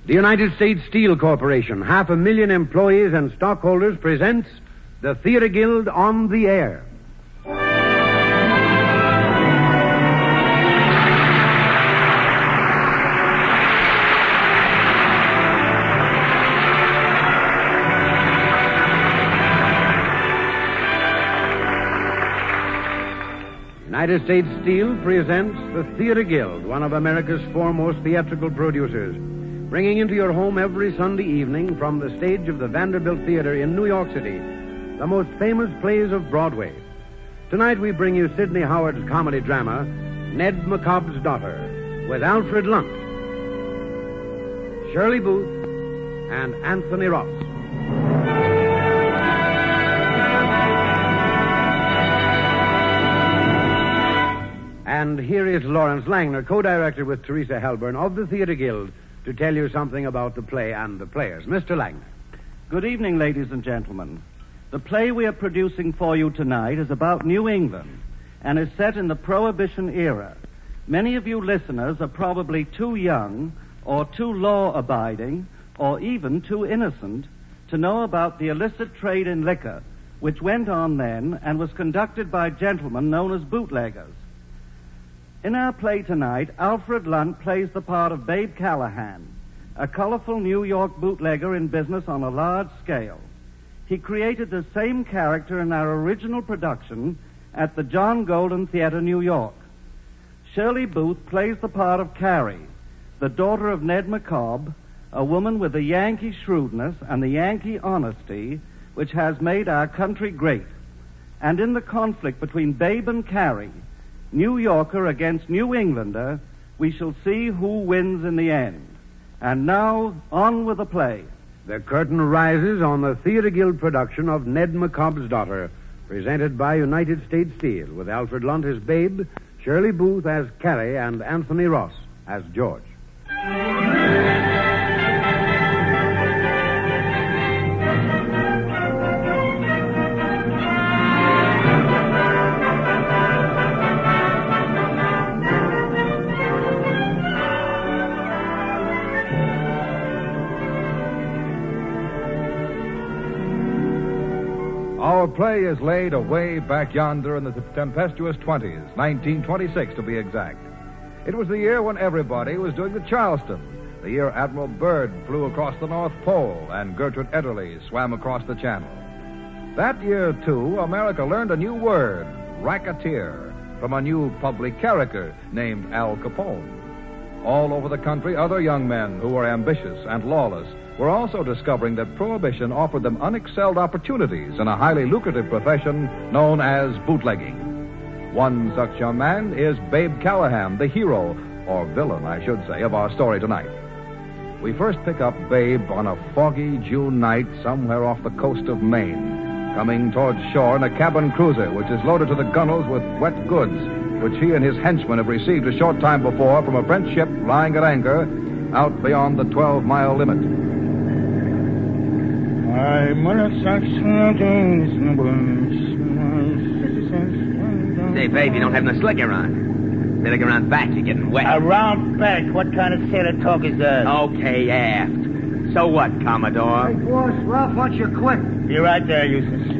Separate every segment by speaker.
Speaker 1: The United States Steel Corporation, 500,000 employees and stockholders, presents the Theater Guild on the Air. United States Steel presents the Theater Guild, one of America's foremost theatrical producers, bringing into your home every Sunday evening from the stage of the Vanderbilt Theater in New York City the most famous plays of Broadway. Tonight we bring you Sidney Howard's comedy drama, Ned McCobb's Daughter, with Alfred Lunt, Shirley Booth, and Anthony Ross. And here is Lawrence Langner, co-director with Teresa Helburn of the Theater Guild, to tell you something about the play and the players. Mr. Langner.
Speaker 2: Good evening, ladies and gentlemen. The play we are producing for you tonight is about New England and is set in the Prohibition era. Many of you listeners are probably too young or too law-abiding or even too innocent to know about the illicit trade in liquor, which went on then and was conducted by gentlemen known as bootleggers. In our play tonight, Alfred Lunt plays the part of Babe Callahan, a colorful New York bootlegger in business on a large scale. He created the same character in our original production at the John Golden Theater, New York. Shirley Booth plays the part of Carrie, the daughter of Ned McCobb, a woman with the Yankee shrewdness and the Yankee honesty which has made our country great. And in the conflict between Babe and Carrie, New Yorker against New Englander, we shall see who wins in the end. And now, on with the play.
Speaker 1: The curtain rises on the Theater Guild production of Ned McCobb's Daughter, presented by United States Steel, with Alfred Lunt as Babe, Shirley Booth as Carrie, and Anthony Ross as George.
Speaker 3: Our play is laid away back yonder in the tempestuous 20s, 1926 to be exact. It was the year when everybody was doing the Charleston, the year Admiral Byrd flew across the North Pole and Gertrude Ederle swam across the Channel. That year, too, America learned a new word, racketeer, from a new public character named Al Capone. All over the country, other young men who were ambitious and lawless were also discovering that Prohibition offered them unexcelled opportunities in a highly lucrative profession known as bootlegging. One such young man is Babe Callahan, the hero, or villain, I should say, of our story tonight. We first pick up Babe on a foggy June night somewhere off the coast of Maine, coming towards shore in a cabin cruiser which is loaded to the gunwales with wet goods, which he and his henchmen have received a short time before from a French ship lying at anchor out beyond the 12-mile limit.
Speaker 4: Say, babe, you don't have no slicker on. Slicker on back, you're getting wet.
Speaker 5: Around back? What kind of sailor talk is that?
Speaker 4: Okay, aft. So what, Commodore?
Speaker 6: Hey, boss, Ralph wants you quick.
Speaker 5: You're right there, Eustace.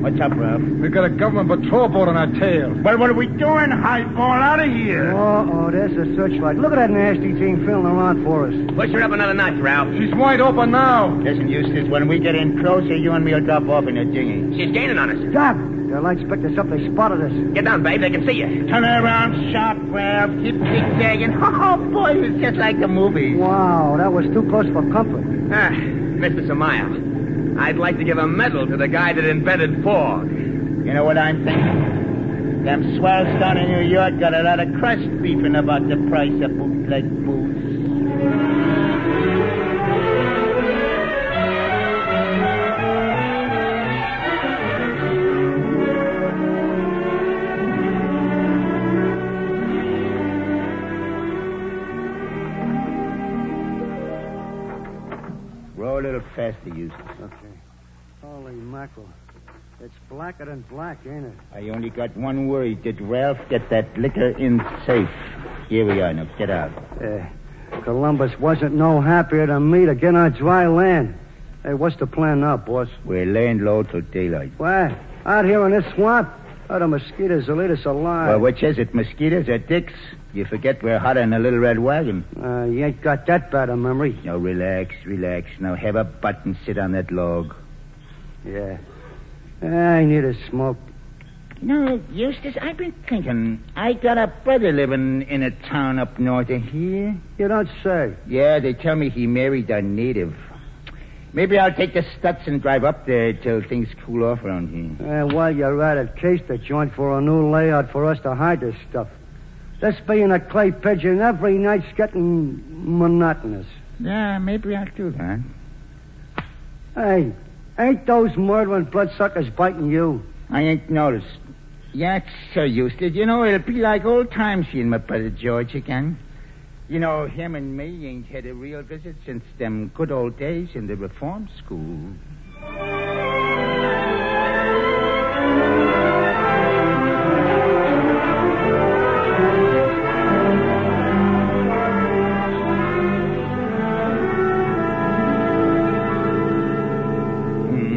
Speaker 5: What's up, Ralph?
Speaker 3: We got a government patrol boat on our tail.
Speaker 5: Well, what are we doing? Highball out of here.
Speaker 6: Oh, there's a searchlight. Look at that nasty thing filling around for us.
Speaker 4: Push her up another notch, Ralph.
Speaker 3: She's wide open now.
Speaker 5: Listen, Eustace, when we get in closer, you and me will drop off in a dinghy.
Speaker 4: She's gaining on us.
Speaker 6: Stop! The lights picked us up. They spotted us.
Speaker 4: Get down, babe. They can see you.
Speaker 5: Turn around sharp, Ralph. Keep zigzagging. Oh, boy, it's just like the movies.
Speaker 6: Wow, that was too close for comfort.
Speaker 4: Mr. Samael, I'd like to give a medal to the guy that invented fog.
Speaker 5: You know what I'm thinking? Them swells down in New York got a lot of crust beefing about the price of bootleg booze. Row a little faster, Eustace.
Speaker 6: Okay. Holy mackerel. It's blacker than black, ain't it?
Speaker 5: I only got one worry. Did Ralph get that liquor in safe? Here we are. Now, get out.
Speaker 6: Columbus wasn't no happier than me to get on dry land. Hey, what's the plan now, boss?
Speaker 5: We're laying low till daylight.
Speaker 6: What? Out here in this swamp? Oh, the mosquitoes will eat us alive.
Speaker 5: Well, which is it, mosquitoes or dicks? You forget we're hotter than a little red wagon.
Speaker 6: You ain't got that bad a memory.
Speaker 5: Now, relax. Now, have a butt and sit on that log.
Speaker 6: Yeah. I need a smoke.
Speaker 5: No, Eustace, I've been thinking. I got a brother living in a town up north of here.
Speaker 6: You don't say.
Speaker 5: Yeah, they tell me he married a native. Maybe I'll take the Stutz and drive up there till things cool off around here.
Speaker 6: While you're at it, case the joint for a new layout for us to hide this stuff. This being a clay pigeon every night's getting monotonous.
Speaker 5: Yeah, maybe I'll do that.
Speaker 6: Hey, ain't those murdering bloodsuckers biting you?
Speaker 5: I ain't noticed. Yeah, so Eustace. You know, it'll be like old times seeing my brother George again. You know, him and me ain't had a real visit since them good old days in the reform school.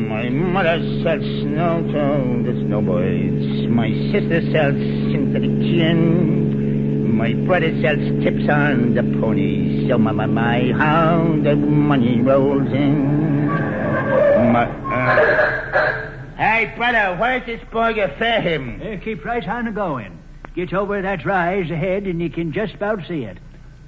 Speaker 5: My mother sells snowboards. My sister sells synthetic gin. My brother sells tips on the ponies. So my, how the money rolls in. Hey, brother, where's this boy you fair him?
Speaker 7: Keep right on going. Get over that rise ahead and you can just about see it.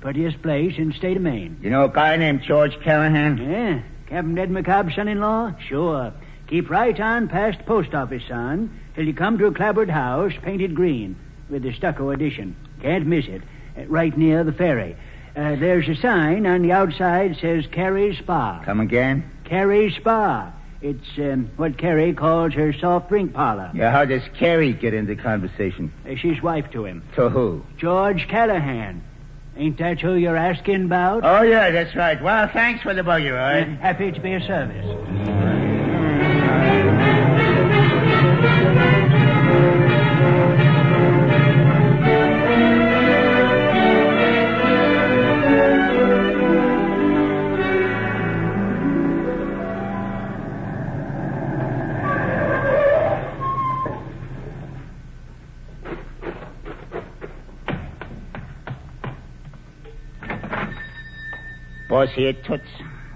Speaker 7: Prettiest place in state of Maine.
Speaker 5: You know a guy named George Callahan?
Speaker 7: Yeah, Captain Ned McCobb's son-in-law? Sure. Keep right on past the post office, son, till you come to a clapboard house painted green with the stucco addition. Can't miss it. Right near the ferry. There's a sign on the outside says Carrie's Spa.
Speaker 5: Come again?
Speaker 7: Carrie's Spa. It's what Carrie calls her soft drink parlor.
Speaker 5: Yeah, how does Carrie get into conversation?
Speaker 7: She's wife to him.
Speaker 5: To who?
Speaker 7: George Callahan. Ain't that who you're asking about?
Speaker 5: Oh, yeah, that's right. Well, thanks for the buggy, all right?
Speaker 7: Happy to be of service.
Speaker 5: Boss here, Toots.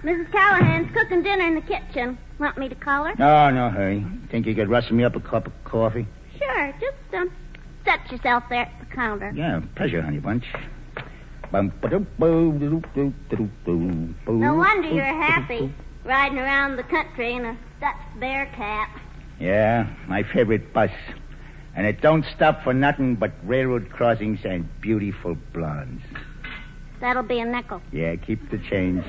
Speaker 8: Mrs. Callahan's cooking dinner in the kitchen. Want me to call her?
Speaker 5: No hurry. Think you could rustle me up a cup of coffee?
Speaker 8: Sure. Just set yourself there at the counter.
Speaker 5: Yeah, pleasure, honey bunch.
Speaker 8: No wonder you're happy, riding around the country in a Dutch bear cap.
Speaker 5: Yeah, my favorite bus. And it don't stop for nothing but railroad crossings and beautiful blondes.
Speaker 8: That'll be a nickel.
Speaker 5: Yeah, keep the change.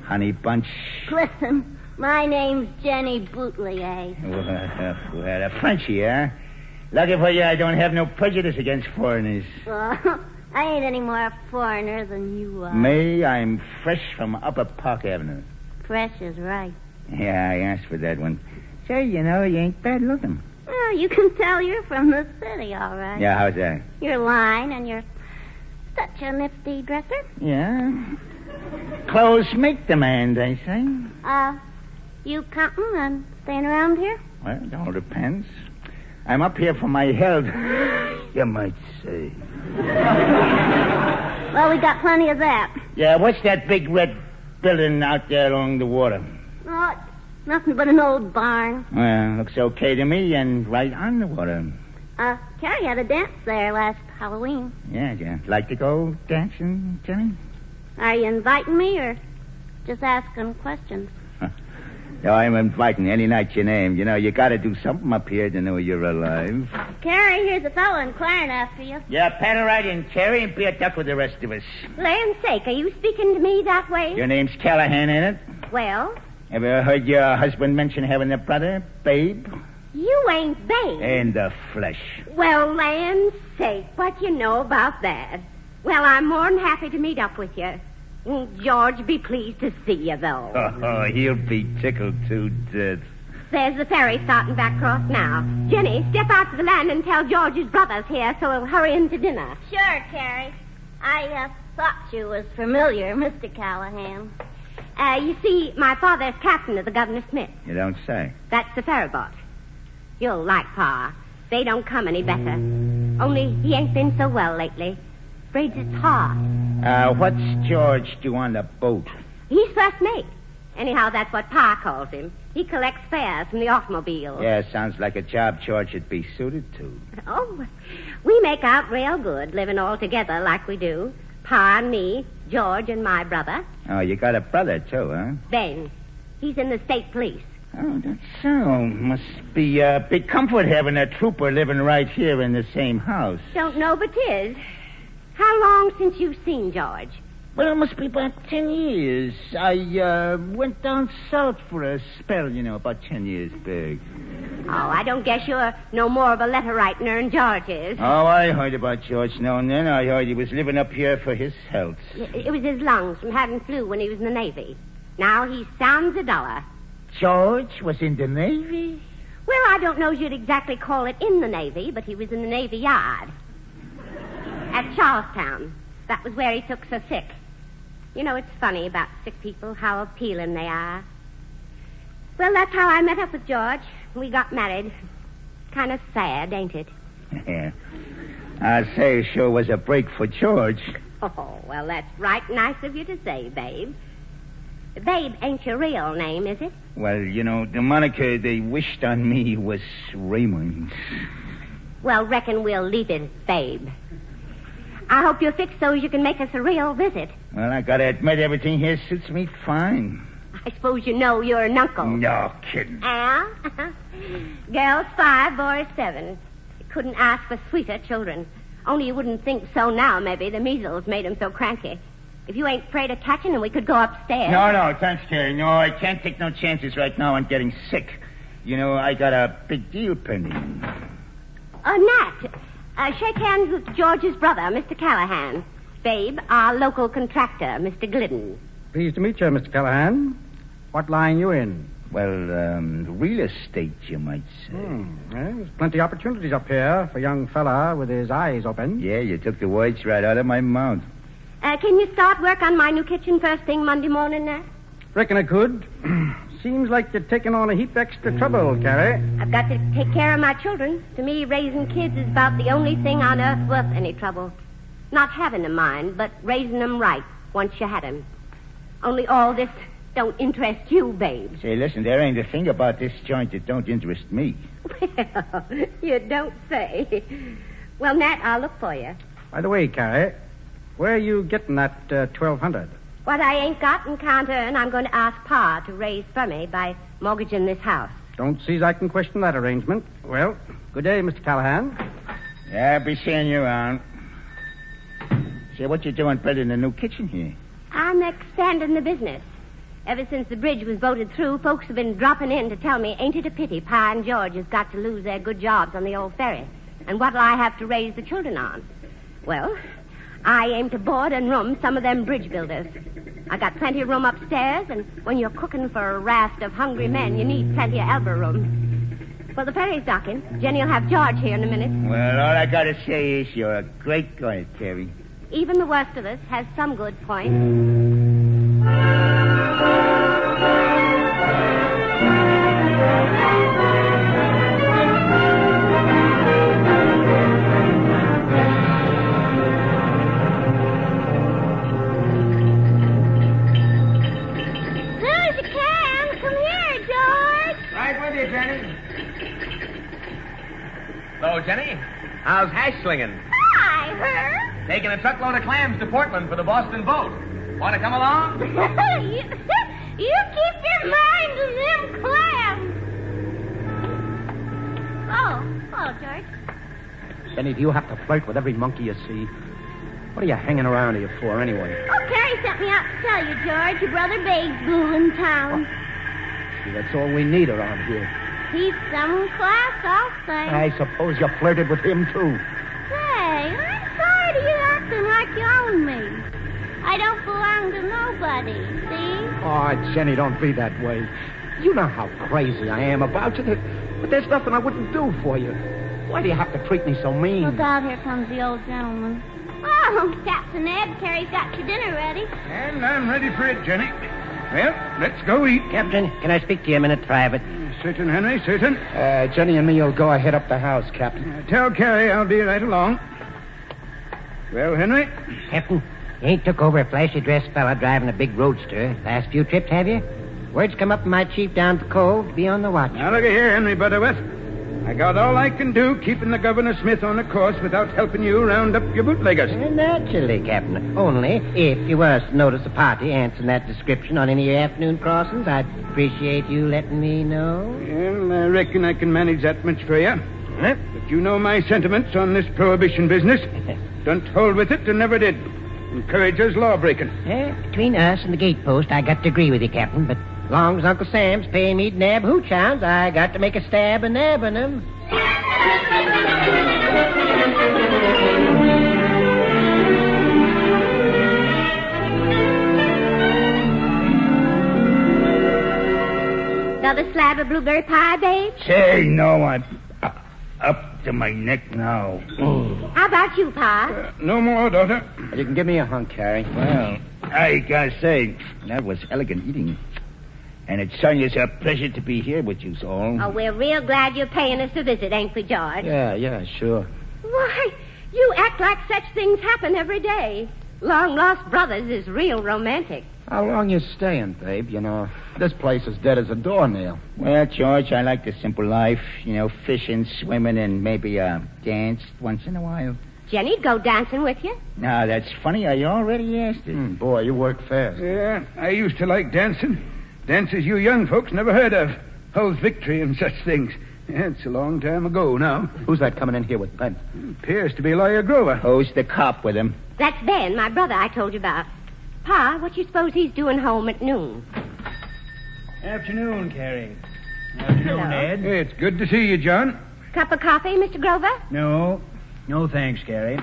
Speaker 5: Honey bunch.
Speaker 8: Listen, my name's Jenny Bootlier.
Speaker 5: Well, a Frenchie, huh? Lucky for you, I don't have no prejudice against foreigners.
Speaker 8: I ain't any more a foreigner than you are.
Speaker 5: Me, I'm fresh from Upper Park Avenue.
Speaker 8: Fresh is right.
Speaker 5: Yeah, I asked for that one. Say, you know, you ain't bad looking.
Speaker 8: Oh, you can tell you're from the city, all right.
Speaker 5: Yeah, how's that?
Speaker 8: Your line and you're such a nifty dresser.
Speaker 5: Yeah. Clothes make the man, they say.
Speaker 8: You counting on staying around here?
Speaker 5: Well, it all depends. I'm up here for my health, you might say.
Speaker 8: Well, we got plenty of that.
Speaker 5: Yeah, what's that big red building out there along the water?
Speaker 8: Oh, it's nothing but an old barn.
Speaker 5: Well, looks okay to me and right on the water.
Speaker 8: Carrie had a dance there last Halloween.
Speaker 5: Yeah. Like to go dancing, Jenny?
Speaker 8: Are you inviting me or just asking questions?
Speaker 5: No, I'm inviting any night you name. You know, you got to do something up here to know you're alive.
Speaker 8: Carrie, here's a fellow inquiring after you.
Speaker 5: Yeah, paddle right in, Carrie, and be a duck with the rest of us.
Speaker 8: Land's sake, are you speaking to me that way?
Speaker 5: Your name's Callahan, ain't it?
Speaker 8: Well?
Speaker 5: Ever heard your husband mention having a brother, Babe?
Speaker 8: You ain't Babe.
Speaker 5: In the flesh.
Speaker 9: Well, land's sake, what you know about that? Well, I'm more than happy to meet up with you. Won't George be pleased to see you, though?
Speaker 5: Oh, he'll be tickled to death.
Speaker 9: There's the ferry starting back across now. Jenny, step out to the land and tell George's brother's here so he'll hurry in to dinner.
Speaker 8: Sure, Carrie. I thought you was familiar, Mr. Callahan.
Speaker 9: You see, my father's captain of the Governor Smith.
Speaker 5: You don't say.
Speaker 9: That's the ferryboat. You'll like Pa. They don't come any better. Only he ain't been so well lately. Afraid it's hard.
Speaker 5: What's George do on the boat?
Speaker 9: He's first mate. Anyhow, that's what Pa calls him. He collects fares from the automobiles.
Speaker 5: Yeah, sounds like a job George would be suited to.
Speaker 9: Oh, we make out real good, living all together like we do. Pa and me, George and my brother.
Speaker 5: Oh, you got a brother, too, huh?
Speaker 9: Ben. He's in the state police.
Speaker 5: Oh, that's so. Must be a big comfort having a trooper living right here in the same house.
Speaker 9: Don't know but 'tis. How long since you've seen George?
Speaker 5: Well, it must be about 10 years. I went down south for a spell, about 10 years back.
Speaker 9: Oh, I don't guess you're no more of a letter writer than George is.
Speaker 5: Oh, I heard about George now and then. I heard he was living up here for his health.
Speaker 9: It was his lungs from having flu when he was in the Navy. Now he sounds a dollar.
Speaker 5: George was in the Navy?
Speaker 9: Well, I don't know as you'd exactly call it in the Navy, but he was in the Navy Yard. At Charlestown. That was where he took so sick. You know, it's funny about sick people, how appealing they are. Well, that's how I met up with George. We got married. Kind of sad, ain't it?
Speaker 5: Yeah. I'd say it sure was a break for George.
Speaker 9: Oh, well, that's right nice of you to say, Babe. Babe ain't your real name, is it?
Speaker 5: Well, the moniker they wished on me was Raymond.
Speaker 9: Well, reckon we'll leave it, Babe. I hope you're fixed so you can make us a real visit.
Speaker 5: Well, I gotta admit, everything here suits me fine.
Speaker 9: I suppose you know you're an uncle.
Speaker 5: No kidding.
Speaker 9: Girls 5, boys 7. You couldn't ask for sweeter children. Only you wouldn't think so now, maybe. The measles made them so cranky. If you ain't afraid of catching them, we could go upstairs.
Speaker 5: No, thanks, Carrie. No, I can't take no chances right now on getting sick. I got a big deal pending.
Speaker 9: Nat, shake hands with George's brother, Mr. Callahan. Babe, our local contractor, Mr. Glidden.
Speaker 6: Pleased to meet you, Mr. Callahan. What line you in?
Speaker 5: Well, real estate, you might say.
Speaker 6: There's plenty of opportunities up here for a young fella with his eyes open.
Speaker 5: Yeah, you took the words right out of my mouth.
Speaker 9: Can you start work on my new kitchen first thing Monday morning, Nat?
Speaker 6: Reckon I could. Seems like you're taking on a heap extra trouble, Carrie.
Speaker 9: I've got to take care of my children. To me, raising kids is about the only thing on earth worth any trouble. Not having them, mind, but raising them right once you had them. Only all this don't interest you, babe.
Speaker 5: Say, listen, there ain't a thing about this joint that don't interest me.
Speaker 9: Well, you don't say. Well, Nat, I'll look for you.
Speaker 6: By the way, Carrie, where are you getting that $1,200?
Speaker 9: What I ain't got and can't earn, I'm going to ask Pa to raise for me by mortgaging this house.
Speaker 6: Don't see as I can question that arrangement. Well, good day, Mr. Callahan.
Speaker 5: Yeah, I'll be seeing you around. Say, what you doing building a new kitchen here?
Speaker 9: I'm expanding the business. Ever since the bridge was voted through, folks have been dropping in to tell me, ain't it a pity Pa and George has got to lose their good jobs on the old ferry? And what'll I have to raise the children on? Well, I aim to board and room some of them bridge builders. I got plenty of room upstairs, and when you're cooking for a raft of hungry men, you need plenty of elbow room. Well, the ferry's docking. Jenny'll have George here in a minute.
Speaker 5: Well, all I gotta say is you're a great guy, Terry.
Speaker 9: Even the worst of us has some good points.
Speaker 4: Hello, Jenny. How's hash slinging?
Speaker 8: Hi, Herb.
Speaker 4: Taking a truckload of clams to Portland for the Boston boat. Want to come along?
Speaker 8: you keep your mind on them clams. Oh, George.
Speaker 1: Benny, do you have to flirt with every monkey you see? What are you hanging around here for, anyway?
Speaker 8: Oh, Carrie sent me out to tell you, George. Your brother Babe's blue in town.
Speaker 1: See, that's all we need around here.
Speaker 8: He's some class, I'll say.
Speaker 1: I suppose you flirted with him, too.
Speaker 8: Say, I'm tired of you acting like you own me. I don't belong to nobody, see?
Speaker 1: Oh, Jenny, don't be that way. You know how crazy I am about you, but there's nothing I wouldn't do for you. Why do you have to treat me so mean?
Speaker 8: Look out, here comes the old gentleman. Oh, Captain Ed, Terry's got your dinner ready.
Speaker 10: And I'm ready for it, Jenny. Well, let's go eat.
Speaker 11: Captain, can I speak to you a minute private?
Speaker 10: Certain, Henry, certain.
Speaker 11: Jenny and me will go ahead up the house, Captain.
Speaker 10: Tell Carrie I'll be right along. Well, Henry?
Speaker 11: Captain, you ain't took over a flashy-dressed fella driving a big roadster last few trips, have you? Word's come up from my chief down at the cove to be on the watch.
Speaker 10: Now, look here, Henry Butterworth. I got all I can do keeping the Governor Smith on a course without helping you round up your bootleggers.
Speaker 11: Naturally, Captain. Only, if you was to notice a party answering that description on any of your afternoon crossings, I'd appreciate you letting me know.
Speaker 10: Well, I reckon I can manage that much for you. But you know my sentiments on this prohibition business. Don't hold with it and never did. Encourages lawbreaking.
Speaker 11: Between us and the gatepost, I got to agree with you, Captain, but long as Uncle Sam's paying me to nab hooch hounds, I got to make a stab at nabbing them.
Speaker 9: Another slab of blueberry pie, babe?
Speaker 5: Say, no, I'm up to my neck now.
Speaker 9: How about you, Pa?
Speaker 10: No more, daughter.
Speaker 11: You can give me a hunk, Carrie.
Speaker 5: Well, I gotta say, that was elegant eating. And it's Sonia's a pleasure to be here with you all.
Speaker 9: Oh, we're real glad you're paying us a visit, ain't we, George?
Speaker 11: Yeah, sure.
Speaker 9: Why, you act like such things happen every day. Long-lost brothers is real romantic.
Speaker 11: How long you staying, babe? You know, this place is dead as a doornail.
Speaker 5: Well, George, I like the simple life. You know, fishing, swimming, and maybe a dance once in a while.
Speaker 9: Jenny'd go dancing with you.
Speaker 5: Now, that's funny. I already asked her.
Speaker 11: Boy, you work fast.
Speaker 10: Yeah, I used to like dancing. Dances you young folks never heard of. Hell's Victory and such things. Yeah, it's a long time ago now.
Speaker 11: Who's that coming in here with Ben?
Speaker 10: Appears to be Lawyer Grover.
Speaker 5: Who's the cop with him?
Speaker 9: That's Ben, my brother I told you about. Pa, what you suppose he's doing home at noon?
Speaker 7: Afternoon, Carrie. Afternoon,
Speaker 9: Hello.
Speaker 7: Ed.
Speaker 10: Hey, it's good to see you, John.
Speaker 9: Cup of coffee, Mr. Grover?
Speaker 7: No, thanks, Carrie.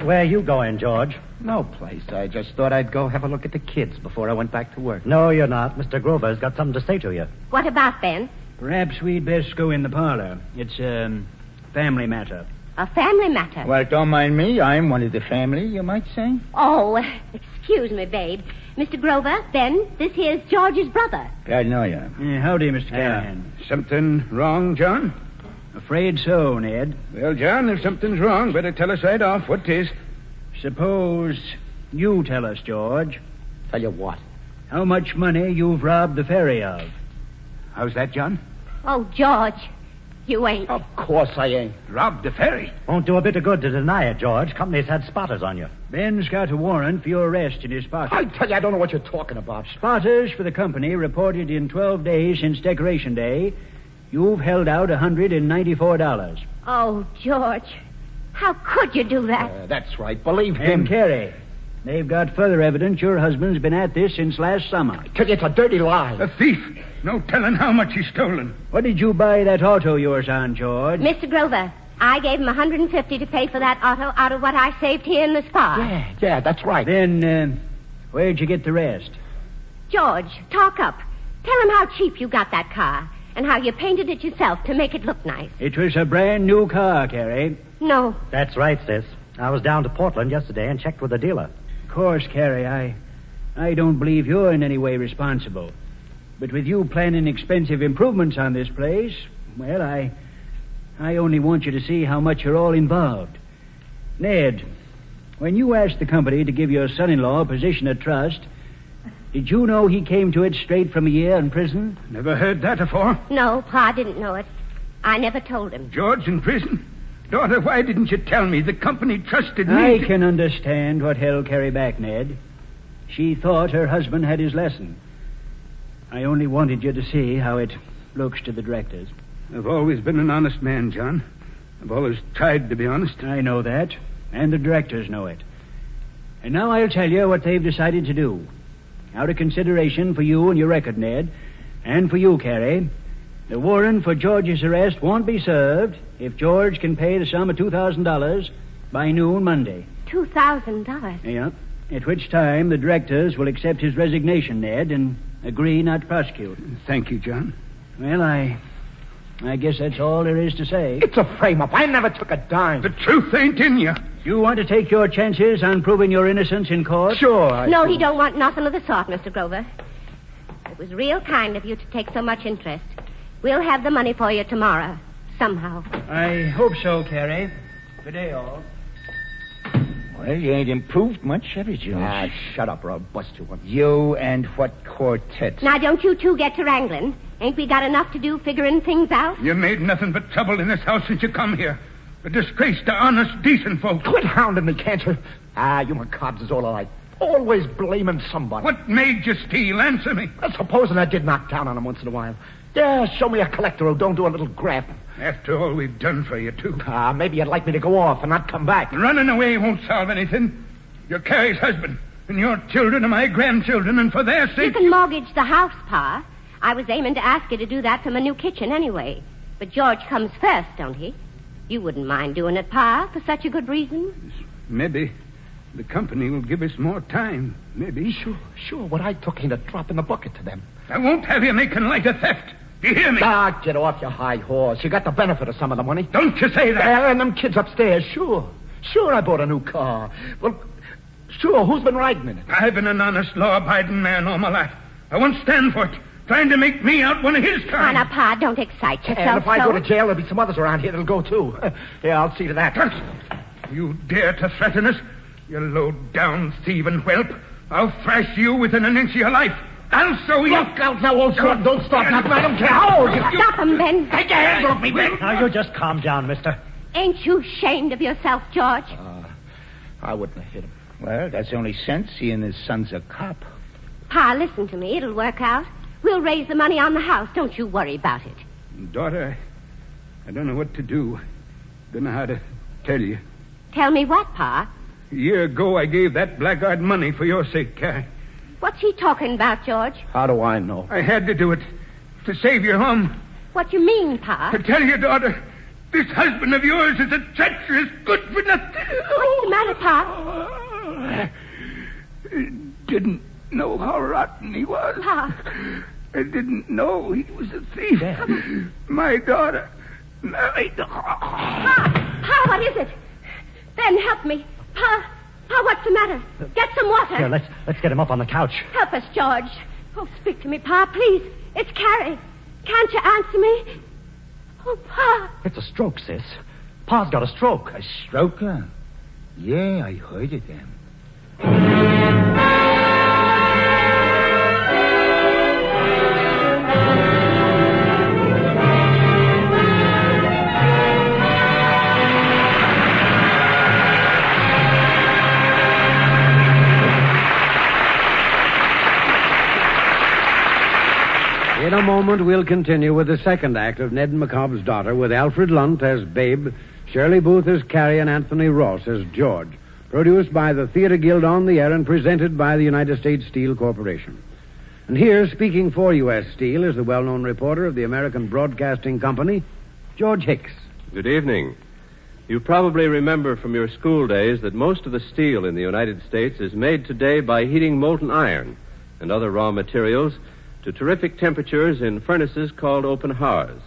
Speaker 2: Where you going, George?
Speaker 11: No place. I just thought I'd go have a look at the kids before I went back to work.
Speaker 2: No, you're not. Mr. Grover's got something to say to you.
Speaker 9: What about Ben?
Speaker 7: Perhaps we'd best go in the parlor. It's a family matter.
Speaker 9: A family matter.
Speaker 5: Well, don't mind me. I'm one of the family, you might say.
Speaker 9: Oh, excuse me, babe. Mr. Grover, Ben, this here's George's brother.
Speaker 5: I know you.
Speaker 7: Howdy, Mr. Callahan.
Speaker 10: Something wrong, John?
Speaker 7: Afraid so, Ned.
Speaker 10: Well, John, if something's wrong, better tell us right off what 'tis.
Speaker 7: Suppose you tell us, George,
Speaker 11: Tell you what.
Speaker 7: how much money you've robbed the ferry of.
Speaker 10: How's that, John?
Speaker 9: Oh, George, you ain't.
Speaker 11: Of course I ain't.
Speaker 10: Robbed the ferry.
Speaker 2: Won't do a bit of good to deny it, George. Company's had spotters on you.
Speaker 7: Ben's got a warrant for your arrest in his pocket.
Speaker 11: I tell you, I don't know what you're talking about.
Speaker 7: Spotters for the company reported in 12 days since Decoration Day, you've held out $194.
Speaker 9: Oh, George, how could you do that?
Speaker 11: That's right. Believe
Speaker 7: And
Speaker 11: him.
Speaker 7: Carrie, they've got further evidence your husband's been at this since last summer.
Speaker 11: Tell you, it's a dirty lie.
Speaker 10: A thief. No telling how much he's stolen.
Speaker 7: What did you buy that auto of yours on, George?
Speaker 9: Mr. Grover, I gave him $150 to pay for that auto out of what I saved here in the spa.
Speaker 11: Yeah, that's right.
Speaker 7: Then, where'd you get the rest?
Speaker 9: George, talk up. Tell him how cheap you got that car and how you painted it yourself to make it look nice.
Speaker 7: It was a brand new car, Carrie.
Speaker 9: No.
Speaker 2: That's right, sis. I was down to Portland yesterday and checked with the dealer.
Speaker 7: Of course, Carrie, I don't believe you're in any way responsible. But with you planning expensive improvements on this place, well, I only want you to see how much you're all involved. Ned, when you asked the company to give your son-in-law a position of trust, did you know he came to it straight from a year in prison?
Speaker 10: Never heard that afore.
Speaker 9: No, Pa didn't know it. I never told him.
Speaker 10: George in prison? Daughter, why didn't you tell me? The company trusted me.
Speaker 7: I can understand what held Carrie back, Ned. She thought her husband had his lesson. I only wanted you to see how it looks to the directors.
Speaker 10: I've always been an honest man, John. I've always tried to be honest.
Speaker 7: I know that, and the directors know it. And now I'll tell you what they've decided to do. Out of consideration for you and your record, Ned, and for you, Carrie, the warrant for George's arrest won't be served if George can pay the sum of $2,000 by noon Monday.
Speaker 9: $2,000?
Speaker 7: Yeah. At which time the directors will accept his resignation, Ned, and agree not to prosecute.
Speaker 10: Thank you, John.
Speaker 7: Well, I guess that's all there is to say.
Speaker 11: It's a frame-up. I never took a dime.
Speaker 10: The truth ain't in you.
Speaker 7: You want to take your chances on proving your innocence in court?
Speaker 5: Sure.
Speaker 9: No, he don't want nothing of the sort, Mr. Grover. It was real kind of you to take so much interest. We'll have the money for you tomorrow, somehow.
Speaker 7: I hope so, Carrie. Good day, all.
Speaker 5: Well, you ain't improved much, have you, George?
Speaker 10: Shut up or I'll bust you one.
Speaker 5: You and what quartet?
Speaker 9: Now, don't you two get to wrangling. Ain't we got enough to do figuring things out?
Speaker 10: You made nothing but trouble in this house since you come here. A disgrace to honest, decent folks.
Speaker 12: Quit hounding me, can't you? You McCobb's is all alike. Always blaming somebody.
Speaker 10: What made you steal? Answer me.
Speaker 12: Supposing I did knock down on him once in a while. Yeah, show me a collector who don't do a little graft.
Speaker 10: After all we've done for you, too.
Speaker 12: Maybe you'd like me to go off and not come back.
Speaker 10: Running away won't solve anything. You're Carrie's husband, and your children are my grandchildren, and for their sake...
Speaker 9: You can mortgage the house, Pa. I was aiming to ask you to do that for my new kitchen anyway. But George comes first, don't he? You wouldn't mind doing it, Pa, for such a good reason?
Speaker 10: Maybe. The company will give us more time. Maybe.
Speaker 12: Sure. What I took ain't a drop in the bucket to them.
Speaker 10: I won't have you making light of theft. Do you hear me?
Speaker 12: Get off your high horse. You got the benefit of some of the money.
Speaker 10: Don't you say that.
Speaker 12: And them kids upstairs, sure. Sure, I bought a new car. Well, sure, who's been riding in it?
Speaker 10: I've been an honest, law-abiding man all my life. I won't stand for it. Trying to make me out one of his kind.
Speaker 9: Now, Pa, don't excite yourself.
Speaker 12: And if I go to jail, there'll be some others around here that'll go, too. Yeah, I'll see to that.
Speaker 10: You dare to threaten us? You low-down thieving whelp. I'll thrash you within an inch of your life. I'll show you.
Speaker 12: Look out now, old son. Don't stop nothing. I don't care how old you are.
Speaker 9: Stop him, Ben.
Speaker 12: Take your hands off me, Ben.
Speaker 7: Now, you just calm down, mister.
Speaker 9: Ain't you ashamed of yourself, George?
Speaker 12: I wouldn't have hit him.
Speaker 5: Well, that's only sense, seeing his son's a cop.
Speaker 9: Pa, listen to me. It'll work out. We'll raise the money on the house. Don't you worry about it.
Speaker 10: Daughter, I don't know what to do. Don't know how to tell you.
Speaker 9: Tell me what, Pa?
Speaker 10: A year ago, I gave that blackguard money for your sake, Carrie.
Speaker 9: What's he talking about, George?
Speaker 12: How do I know?
Speaker 10: I had to do it. To save your home.
Speaker 9: What you mean, Pa?
Speaker 10: To tell your daughter, this husband of yours is a treacherous, good for nothing.
Speaker 9: What's the matter, Pa?
Speaker 10: Didn't know how rotten he was.
Speaker 9: Pa.
Speaker 10: I didn't know he was a thief. My daughter married the...
Speaker 9: Pa, what is it? Ben, help me. Pa, what's the matter? Get some water.
Speaker 7: Here, let's get him up on the couch.
Speaker 9: Help us, George. Oh, speak to me, Pa, please. It's Carrie. Can't you answer me? Oh, Pa.
Speaker 7: It's a stroke, sis. Pa's got a stroke.
Speaker 5: A stroke, huh? Yeah, I heard it then.
Speaker 1: In a moment, we'll continue with the second act of Ned McCobb's Daughter with Alfred Lunt as Babe, Shirley Booth as Carrie, and Anthony Ross as George. Produced by the Theater Guild on the air and presented by the United States Steel Corporation. And here, speaking for U.S. Steel, is the well-known reporter of the American Broadcasting Company, George Hicks.
Speaker 13: Good evening. You probably remember from your school days that most of the steel in the United States is made today by heating molten iron and other raw materials to terrific temperatures in furnaces called open hearths.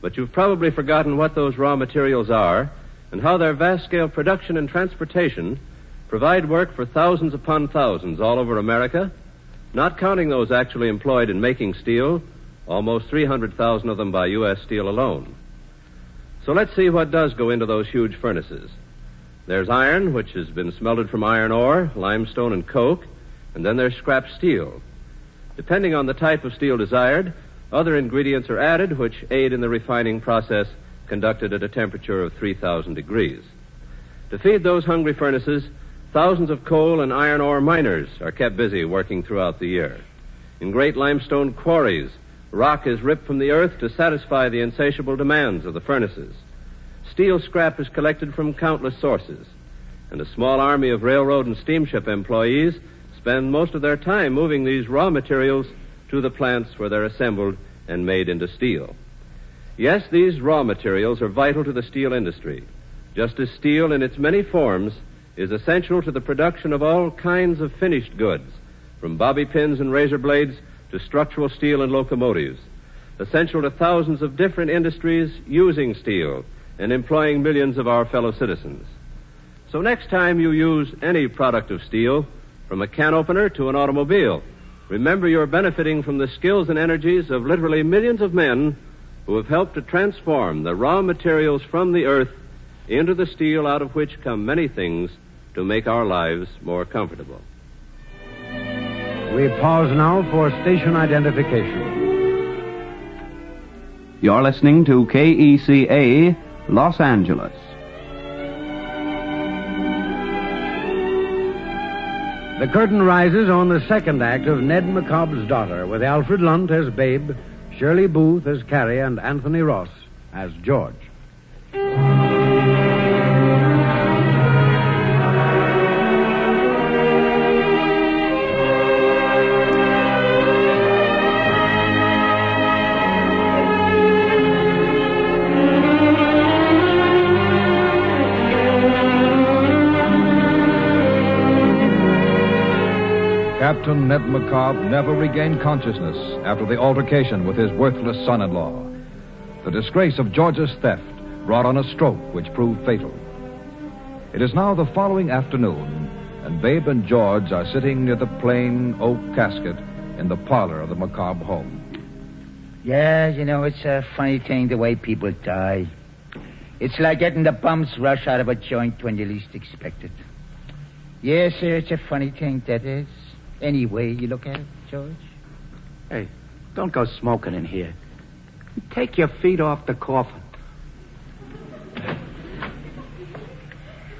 Speaker 13: But you've probably forgotten what those raw materials are and how their vast-scale production and transportation provide work for thousands upon thousands all over America, not counting those actually employed in making steel, almost 300,000 of them by U.S. Steel alone. So let's see what does go into those huge furnaces. There's iron, which has been smelted from iron ore, limestone, and coke, and then there's scrap steel. Depending on the type of steel desired, other ingredients are added which aid in the refining process conducted at a temperature of 3,000 degrees. To feed those hungry furnaces, thousands of coal and iron ore miners are kept busy working throughout the year. In great limestone quarries, rock is ripped from the earth to satisfy the insatiable demands of the furnaces. Steel scrap is collected from countless sources, and a small army of railroad and steamship employees spend most of their time moving these raw materials to the plants where they're assembled and made into steel. Yes, these raw materials are vital to the steel industry, just as steel in its many forms is essential to the production of all kinds of finished goods, from bobby pins and razor blades to structural steel and locomotives, essential to thousands of different industries using steel and employing millions of our fellow citizens. So next time you use any product of steel, from a can opener to an automobile, remember you're benefiting from the skills and energies of literally millions of men who have helped to transform the raw materials from the earth into the steel out of which come many things to make our lives more comfortable.
Speaker 1: We pause now for station identification.
Speaker 14: You're listening to KECA, Los Angeles.
Speaker 1: The curtain rises on the second act of Ned McCobb's Daughter, with Alfred Lunt as Babe, Shirley Booth as Carrie, and Anthony Ross as George.
Speaker 3: Captain Ned McCobb never regained consciousness after the altercation with his worthless son-in-law. The disgrace of George's theft brought on a stroke which proved fatal. It is now the following afternoon, and Babe and George are sitting near the plain oak casket in the parlor of the McCobb home.
Speaker 5: Yeah, it's a funny thing the way people die. It's like getting the bum's rush out of a joint when you least expect it. Yes, sir, it's a funny thing, that is. Any way you look at it, George?
Speaker 12: Hey, don't go smoking in here. Take your feet off the coffin.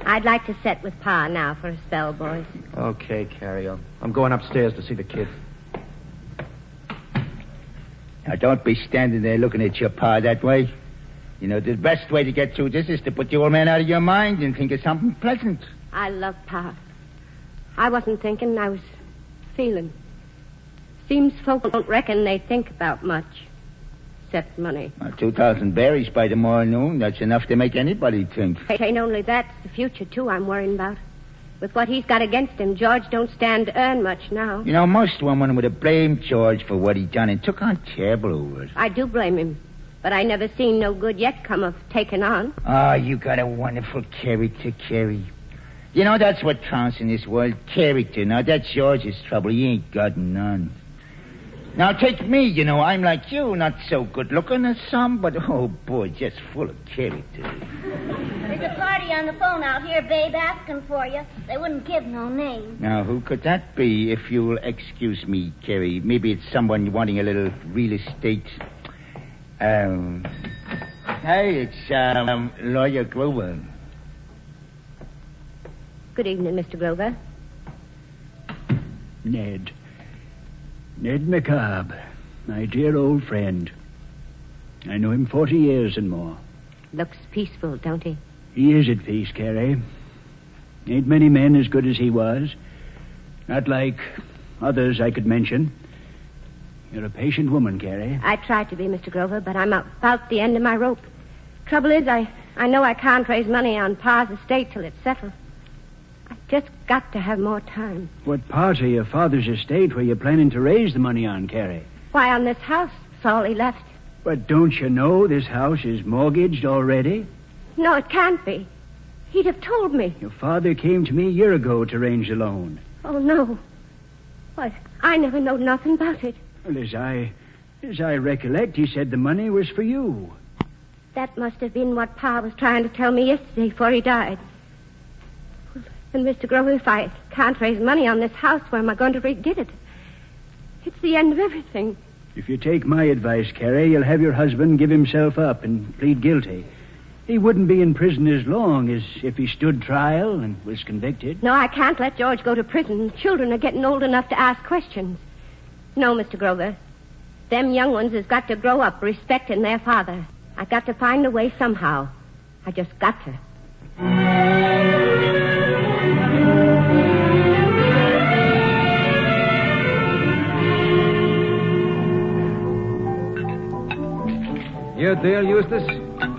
Speaker 9: I'd like to sit with Pa now for a spell, boys.
Speaker 12: Okay, Carrie. I'm going upstairs to see the kids.
Speaker 5: Now, don't be standing there looking at your Pa that way. The best way to get through this is to put the old man out of your mind and think of something pleasant.
Speaker 9: I love Pa. I wasn't thinking, I was feeling. Seems folk don't reckon they think about much, except money.
Speaker 5: 2,000 berries by tomorrow noon, that's enough to make anybody think.
Speaker 9: It ain't only that, it's the future, too, I'm worrying about. With what he's got against him, George don't stand to earn much now.
Speaker 5: Most women would have blamed George for what he done and took on terrible over it.
Speaker 9: I do blame him, but I never seen no good yet come of taking on.
Speaker 5: Oh, you got a wonderful character, Carrie. That's what counts in this world, character. Now, that's George's trouble. He ain't got none. Now, take me, I'm like you, not so good-looking as some, but, oh, boy, just full of character.
Speaker 8: There's a party on the phone out here, Babe, asking for you. They wouldn't give no name.
Speaker 5: Now, who could that be, if you'll excuse me, Carrie? Maybe it's someone wanting a little real estate. Hey, it's, Lawyer Grover.
Speaker 9: Good evening, Mr. Grover.
Speaker 7: Ned McCobb, my dear old friend. I know him 40 years and more.
Speaker 9: Looks peaceful, don't he?
Speaker 7: He is at peace, Carrie. Ain't many men as good as he was. Not like others I could mention. You're a patient woman, Carrie.
Speaker 9: I tried to be, Mr. Grover, but I'm about the end of my rope. Trouble is, I know I can't raise money on Pa's estate till it's settled. Just got to have more time.
Speaker 7: What part of your father's estate were you planning to raise the money on, Carrie?
Speaker 9: Why, on this house. That's all he left.
Speaker 7: But don't you know this house is mortgaged already?
Speaker 9: No, it can't be. He'd have told me.
Speaker 7: Your father came to me a year ago to arrange the loan.
Speaker 9: Oh, no. Why, I never know nothing about it.
Speaker 7: Well, as I recollect, he said the money was for you.
Speaker 9: That must have been what Pa was trying to tell me yesterday before he died. And, Mr. Grover, if I can't raise money on this house, where am I going to get it? It's the end of everything.
Speaker 7: If you take my advice, Carrie, you'll have your husband give himself up and plead guilty. He wouldn't be in prison as long as if he stood trial and was convicted.
Speaker 9: No, I can't let George go to prison. Children are getting old enough to ask questions. No, Mr. Grover. Them young ones has got to grow up respecting their father. I got to find a way somehow. I just got to.
Speaker 3: You deal, Eustace?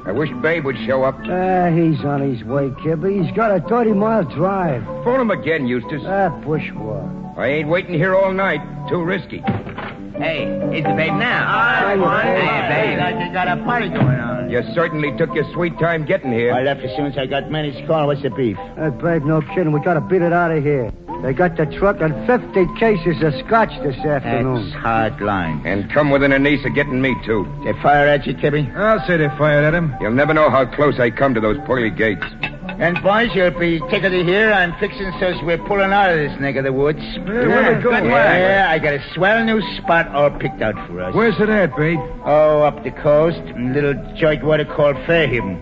Speaker 10: I wish Babe would show up.
Speaker 6: He's on his way, kid, but he's got a 30-mile drive.
Speaker 10: Phone him again, Eustace.
Speaker 6: Bushwa.
Speaker 10: I ain't waiting here all night. Too risky.
Speaker 5: Hey, it's the Babe now. Hey, Babe. Like you got a party going on.
Speaker 15: You certainly took your sweet time getting here.
Speaker 5: I left as soon as I got Manny's call. What's the beef?
Speaker 6: Hey, babe, no kidding. We gotta beat it out of here. They got the truck and 50 cases of scotch this afternoon.
Speaker 5: That's hard line.
Speaker 15: And come within an ace of getting me, too.
Speaker 5: They fire at you, Kibby?
Speaker 3: I'll say they fired at him.
Speaker 15: You'll never know how close I come to those pearly gates.
Speaker 5: And, boys, you'll be tickled to hear I'm fixing so we're pulling out of this neck of the woods.
Speaker 3: Where we going?
Speaker 5: Yeah, I got a swell new spot all picked out for us.
Speaker 3: Where's it at, Bate?
Speaker 5: Oh, up the coast. A little joint water called Fairhaven.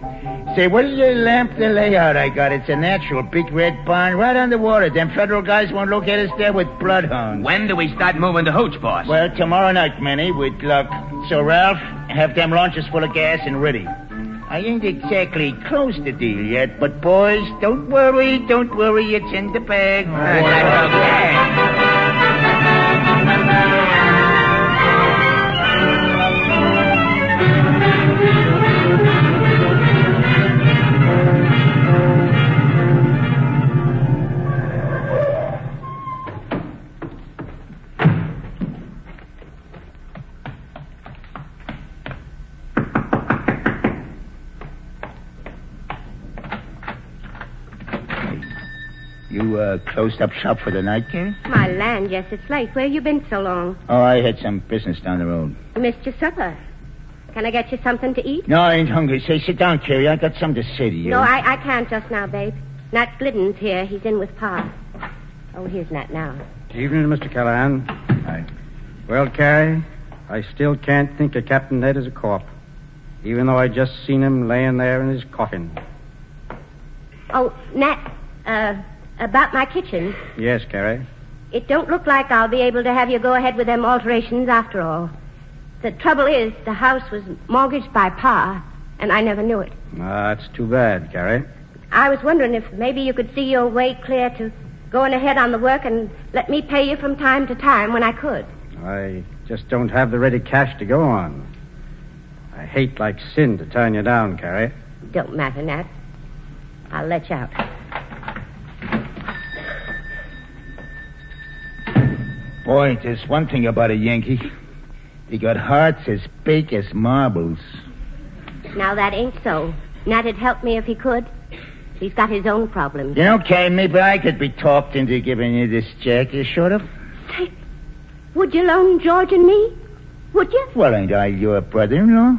Speaker 5: Say, what'll you lamp the layout I got? It's a natural big red barn right on the water. Them federal guys won't locate us there with bloodhounds.
Speaker 4: When do we start moving the hooch, boss?
Speaker 5: Well, tomorrow night, Manny, with luck. So, Ralph, have them launches full of gas and ready. I ain't exactly closed the deal yet, but, boys, don't worry, it's in the bag. You closed up shop for the night, Karen?
Speaker 9: My land, yes, it's late. Where you been so long?
Speaker 5: Oh, I had some business down the road.
Speaker 9: You missed your supper. Can I get you something to eat?
Speaker 5: No, I ain't hungry. Say, sit down, Carrie. I got something to say to you.
Speaker 9: No, I can't just now, babe. Nat Glidden's here. He's in with Pa. Oh, here's Nat now.
Speaker 10: Good evening, Mr. Callahan.
Speaker 5: Hi.
Speaker 10: Well, Carrie, I still can't think of Captain Ned as a corp, even though I just seen him laying there in his coffin.
Speaker 9: Oh, Nat, about my kitchen.
Speaker 10: Yes, Carrie.
Speaker 9: It don't look like I'll be able to have you go ahead with them alterations after all. The trouble is, the house was mortgaged by Pa, and I never knew it.
Speaker 10: That's too bad, Carrie.
Speaker 9: I was wondering if maybe you could see your way clear to going ahead on the work and let me pay you from time to time when I could.
Speaker 10: I just don't have the ready cash to go on. I hate like sin to turn you down, Carrie.
Speaker 9: Don't matter, Nat. I'll let you out.
Speaker 5: Boy, there's one thing about a Yankee. They got hearts as big as marbles.
Speaker 9: Now, that ain't so. Nat'd help me if he could. He's got his own problems.
Speaker 5: You know, Kay, maybe I could be talked into giving you this check. You sort of?
Speaker 9: Say, would you loan George and me? Would you?
Speaker 5: Well, ain't I your brother-in-law?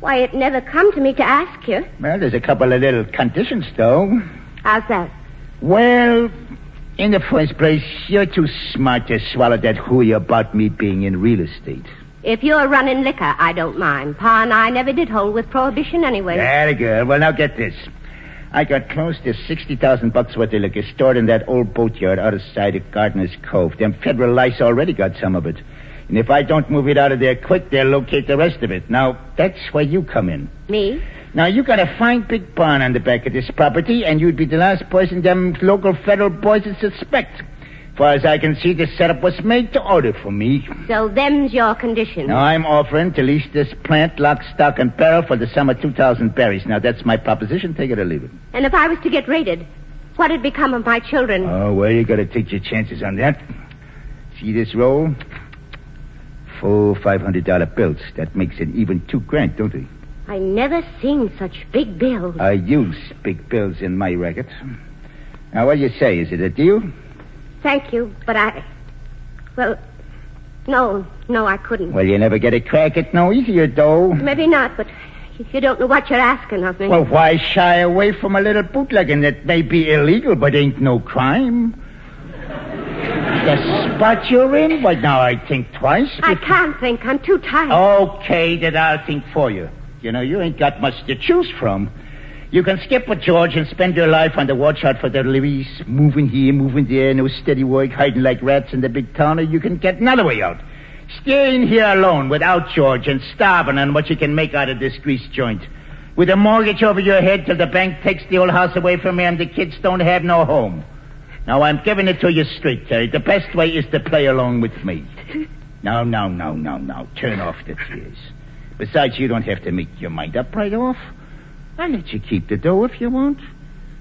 Speaker 9: Why, it never come to me to ask you.
Speaker 5: Well, there's a couple of little conditions, though.
Speaker 9: How's that?
Speaker 5: Well, in the first place, you're too smart to swallow that hooey about me being in real estate.
Speaker 9: If you're running liquor, I don't mind. Pa and I never did hold with prohibition anyway.
Speaker 5: Very good. Well, now get this. I got close to $60,000 worth of liquor stored in that old boatyard out of sight of Gardner's Cove. Them federal lice already got some of it. And if I don't move it out of there quick, they'll locate the rest of it. Now, that's where you come in.
Speaker 9: Me?
Speaker 5: Now, you got a fine big barn on the back of this property, and you'd be the last person them local federal boys would suspect. Far as I can see, the setup was made to order for me.
Speaker 9: So them's your conditions.
Speaker 5: Now, I'm offering to lease this plant, lock, stock, and barrel for the sum of 2,000 berries. Now, that's my proposition. Take it or leave it.
Speaker 9: And if I was to get raided, what'd become of my children?
Speaker 5: Oh, well, you got to take your chances on that. See this roll? 4 $500 bills. That makes it even $2,000, don't it?
Speaker 9: I never seen such big bills.
Speaker 5: I use big bills in my racket. Now, what do you say? Is it a deal?
Speaker 9: Thank you, but well, no, I couldn't.
Speaker 5: Well, you never get a crack at no easier, though.
Speaker 9: Maybe not, but you don't know what you're asking of me.
Speaker 5: Well, why shy away from a little bootlegging that may be illegal but ain't no crime? The spot you're in? Well, now I think twice.
Speaker 9: I can't think. I'm too tired.
Speaker 5: Okay, then I'll think for you. You know, you ain't got much to choose from. You can skip with George and spend your life on the watch out for the levies, moving here, moving there, no steady work, hiding like rats in the big town, or you can get another way out. Staying here alone without George and starving on what you can make out of this grease joint. With a mortgage over your head till the bank takes the old house away from you and the kids don't have no home. Now, I'm giving it to you straight, Terry. The best way is to play along with me. Now. Turn off the tears. Besides, you don't have to make your mind up right off. I'll let you keep the dough if you want.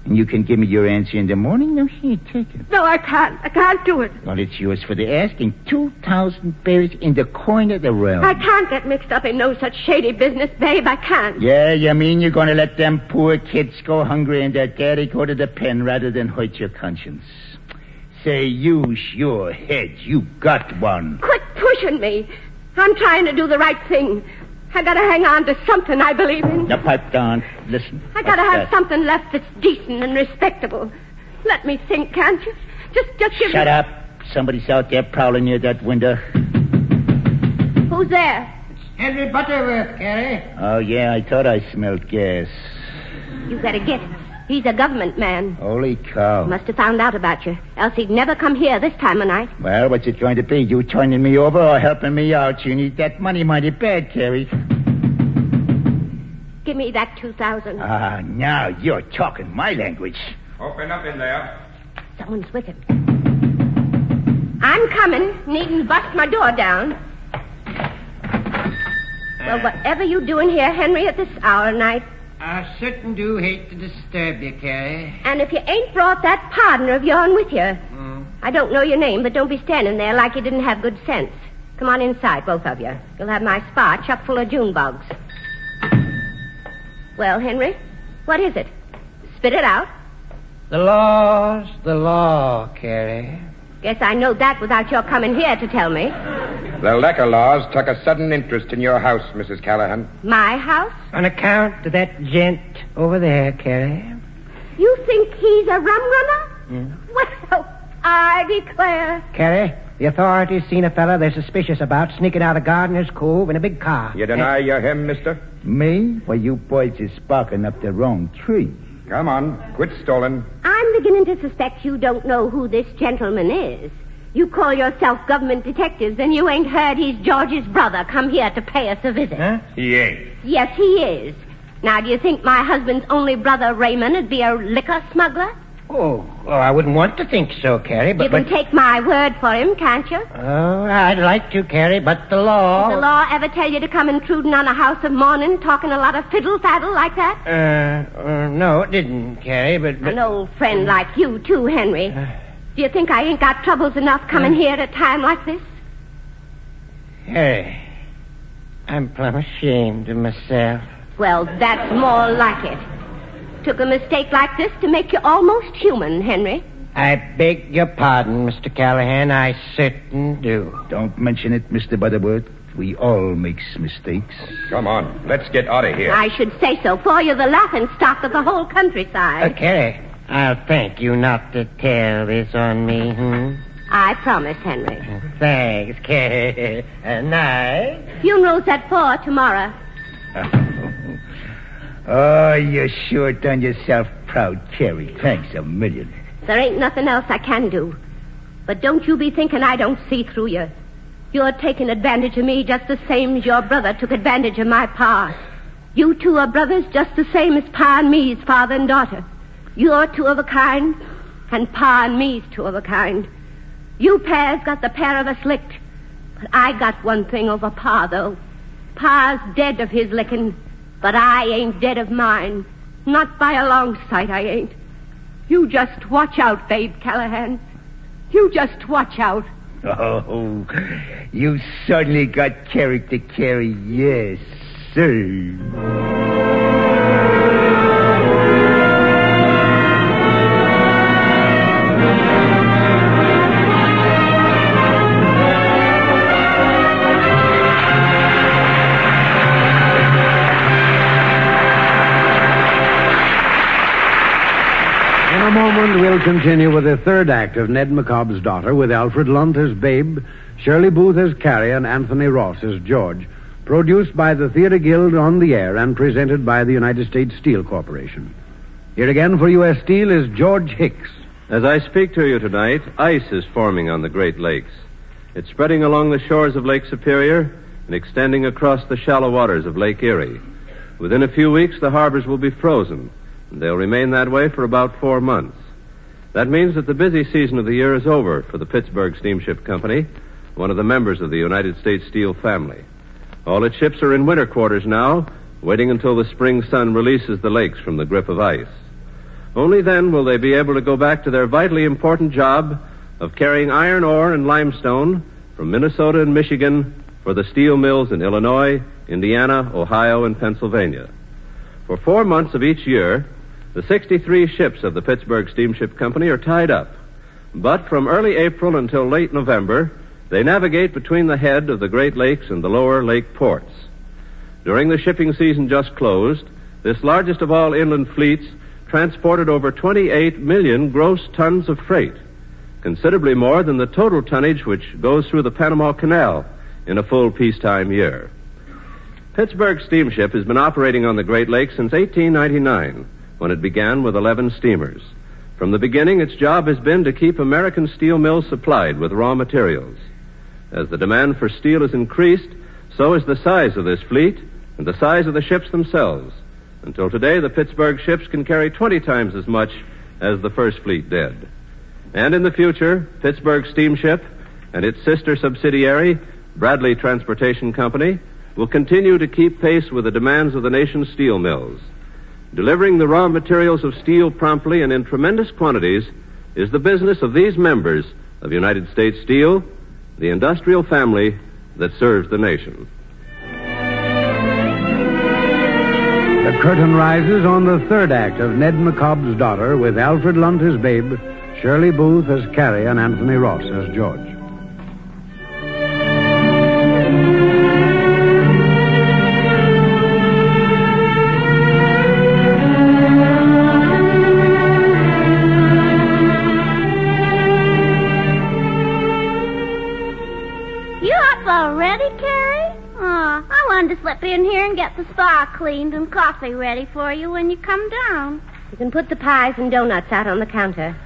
Speaker 5: And you can give me your answer in the morning? No, here, take it.
Speaker 9: No, I can't. I can't do it.
Speaker 5: Well, it's yours for the asking. 2,000 berries in the coin of the realm.
Speaker 9: I can't get mixed up in no such shady business, babe. I can't.
Speaker 5: Yeah, you mean you're going to let them poor kids go hungry and their daddy go to the pen rather than hurt your conscience? Say, use your head. You got one.
Speaker 9: Quit pushing me. I'm trying to do the right thing. I gotta hang on to something I believe in.
Speaker 5: Now, pipe down. Listen.
Speaker 9: I gotta have something left that's decent and respectable. Let me think, can't you? Just give
Speaker 5: Shut
Speaker 9: me...
Speaker 5: up. Somebody's out there prowling near that window.
Speaker 9: Who's there?
Speaker 11: Henry Butterworth, Carrie.
Speaker 5: Oh, yeah, I thought I smelled gas.
Speaker 9: You better get it. He's a government man.
Speaker 5: Holy cow.
Speaker 9: Must have found out about you. Else he'd never come here this time of night.
Speaker 5: Well, what's it going to be? You turning me over or helping me out? You need that money mighty bad, Carrie.
Speaker 9: Give me that 2,000.
Speaker 5: Ah, now you're talking my language.
Speaker 15: Open up in there.
Speaker 9: Someone's with him. I'm coming. Needn't bust my door down. Well, whatever you doing here, Henry, at this hour of night?
Speaker 11: I certain do hate to disturb you, Carrie.
Speaker 9: And if you ain't brought that partner of yourn with you, I don't know your name, but don't be standing there like you didn't have good sense. Come on inside, both of you. You'll have my spa chock full of June bugs. Well, Henry, what is it? Spit it out.
Speaker 11: The law's the law, Carrie.
Speaker 9: Guess I know that without your coming here to tell me.
Speaker 15: The liquor laws took a sudden interest in your house, Mrs. Callahan.
Speaker 9: My house?
Speaker 11: On account of that gent over there, Carrie.
Speaker 9: You think he's a rum runner? Well, I declare.
Speaker 11: Carrie, the authorities seen a fella they're suspicious about sneaking out of Gardener's Cove in a big car.
Speaker 15: You deny you're him, mister?
Speaker 5: Me? Well, you boys is sparking up the wrong tree.
Speaker 15: Come on, quit stalling.
Speaker 9: I'm beginning to suspect you don't know who this gentleman is. You call yourself government detectives, and you ain't heard he's George's brother come here to pay us a visit.
Speaker 15: Huh? He ain't.
Speaker 9: Yes, he is. Now, do you think my husband's only brother, Raymond, would be a liquor smuggler?
Speaker 11: Oh, well, I wouldn't want to think so, Carrie, but...
Speaker 9: You can take my word for him, can't you?
Speaker 11: Oh, I'd like to, Carrie, but the law...
Speaker 9: Did the law ever tell you to come intruding on a house of mourning, talking a lot of fiddle-faddle like that?
Speaker 11: No, it didn't, Carrie, but...
Speaker 9: An old friend like you, too, Henry. Do you think I ain't got troubles enough coming here at a time like this?
Speaker 11: Carrie, I'm plumb ashamed of myself.
Speaker 9: Well, that's more like it. Took a mistake like this to make you almost human, Henry.
Speaker 11: I beg your pardon, Mr. Callahan. I certain do.
Speaker 5: Don't mention it, Mr. Butterworth. We all makes mistakes.
Speaker 15: Come on, let's get out of here.
Speaker 9: I should say so, for you're the laughing stock of the whole countryside.
Speaker 11: Carrie, I'll thank you not to tell this on me,
Speaker 9: I promise, Henry.
Speaker 11: Thanks, Carrie. Night.
Speaker 9: Funeral's at 4 tomorrow.
Speaker 5: Oh, you sure done yourself proud, Carrie. Thanks a million.
Speaker 9: There ain't nothing else I can do. But don't you be thinking I don't see through you. You're taking advantage of me just the same as your brother took advantage of my pa. You two are brothers just the same as Pa and me's father and daughter. You're two of a kind, and Pa and me's two of a kind. You pairs got the pair of us licked. But I got one thing over Pa, though. Pa's dead of his licking, but I ain't dead of mine. Not by a long sight, I ain't. You just watch out, Babe Callahan. You just watch out.
Speaker 5: Oh, you certainly got character, Carrie. Yes, sir.
Speaker 1: In a moment, we'll continue with the third act of Ned McCobb's Daughter with Alfred Lunt as Babe, Shirley Booth as Carrie, and Anthony Ross as George. Produced by the Theater Guild on the air and presented by the United States Steel Corporation. Here again for U.S. Steel is George Hicks.
Speaker 13: As I speak to you tonight, ice is forming on the Great Lakes. It's spreading along the shores of Lake Superior and extending across the shallow waters of Lake Erie. Within a few weeks, the harbors will be frozen. They'll remain that way for about 4 months. That means that the busy season of the year is over for the Pittsburgh Steamship Company, one of the members of the United States Steel family. All its ships are in winter quarters now, waiting until the spring sun releases the lakes from the grip of ice. Only then will they be able to go back to their vitally important job of carrying iron ore and limestone from Minnesota and Michigan for the steel mills in Illinois, Indiana, Ohio, and Pennsylvania. For 4 months of each year, the 63 ships of the Pittsburgh Steamship Company are tied up. But from early April until late November, they navigate between the head of the Great Lakes and the lower lake ports. During the shipping season just closed, this largest of all inland fleets transported over 28 million gross tons of freight, considerably more than the total tonnage which goes through the Panama Canal in a full peacetime year. Pittsburgh Steamship has been operating on the Great Lakes since 1899, when it began with 11 steamers. From the beginning, its job has been to keep American steel mills supplied with raw materials. As the demand for steel has increased, so is the size of this fleet and the size of the ships themselves. Until today, the Pittsburgh ships can carry 20 times as much as the first fleet did. And in the future, Pittsburgh Steamship and its sister subsidiary, Bradley Transportation Company, will continue to keep pace with the demands of the nation's steel mills. Delivering the raw materials of steel promptly and in tremendous quantities is the business of these members of United States Steel, the industrial family that serves the nation.
Speaker 1: The curtain rises on the third act of Ned McCobb's Daughter, with Alfred Lunt as Babe, Shirley Booth as Carrie, and Anthony Ross as George.
Speaker 8: Already, Carrie? Oh, I wanted to slip in here and get the spa cleaned and coffee ready for you when you come down.
Speaker 9: You can put the pies and donuts out on the counter.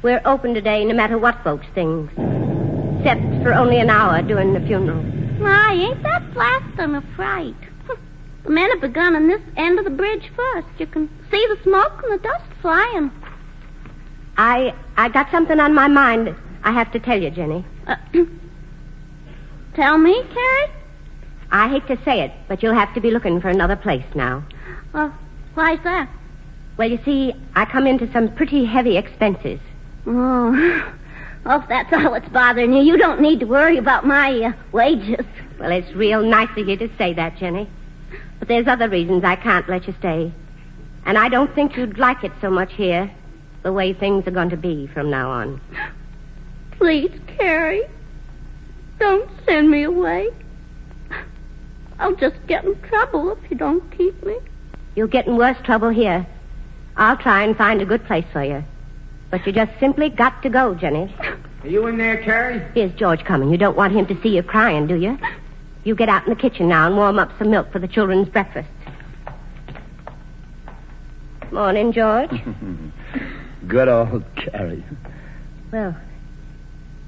Speaker 9: We're open today no matter what folks think. Except for only an hour during the funeral.
Speaker 8: Why, ain't that blast and a fright? The men have begun on this end of the bridge first. You can see the smoke and the dust flying.
Speaker 9: I got something on my mind I have to tell you, Jenny.
Speaker 8: Tell me, Carrie?
Speaker 9: I hate to say it, but you'll have to be looking for another place now.
Speaker 8: Why's that?
Speaker 9: Well, you see, I come into some pretty heavy expenses.
Speaker 8: Oh, if that's all that's bothering you, you don't need to worry about my wages.
Speaker 9: Well, it's real nice of you to say that, Jenny. But there's other reasons I can't let you stay. And I don't think you'd like it so much here, the way things are going to be from now on.
Speaker 8: Please, Carrie. Don't send me away. I'll just get in trouble if you don't keep me.
Speaker 9: You'll get in worse trouble here. I'll try and find a good place for you. But you just simply got to go, Jenny.
Speaker 5: Are you in there, Carrie?
Speaker 9: Here's George coming. You don't want him to see you crying, do you? You get out in the kitchen now and warm up some milk for the children's breakfast. Morning, George.
Speaker 12: Good old Carrie.
Speaker 9: Well,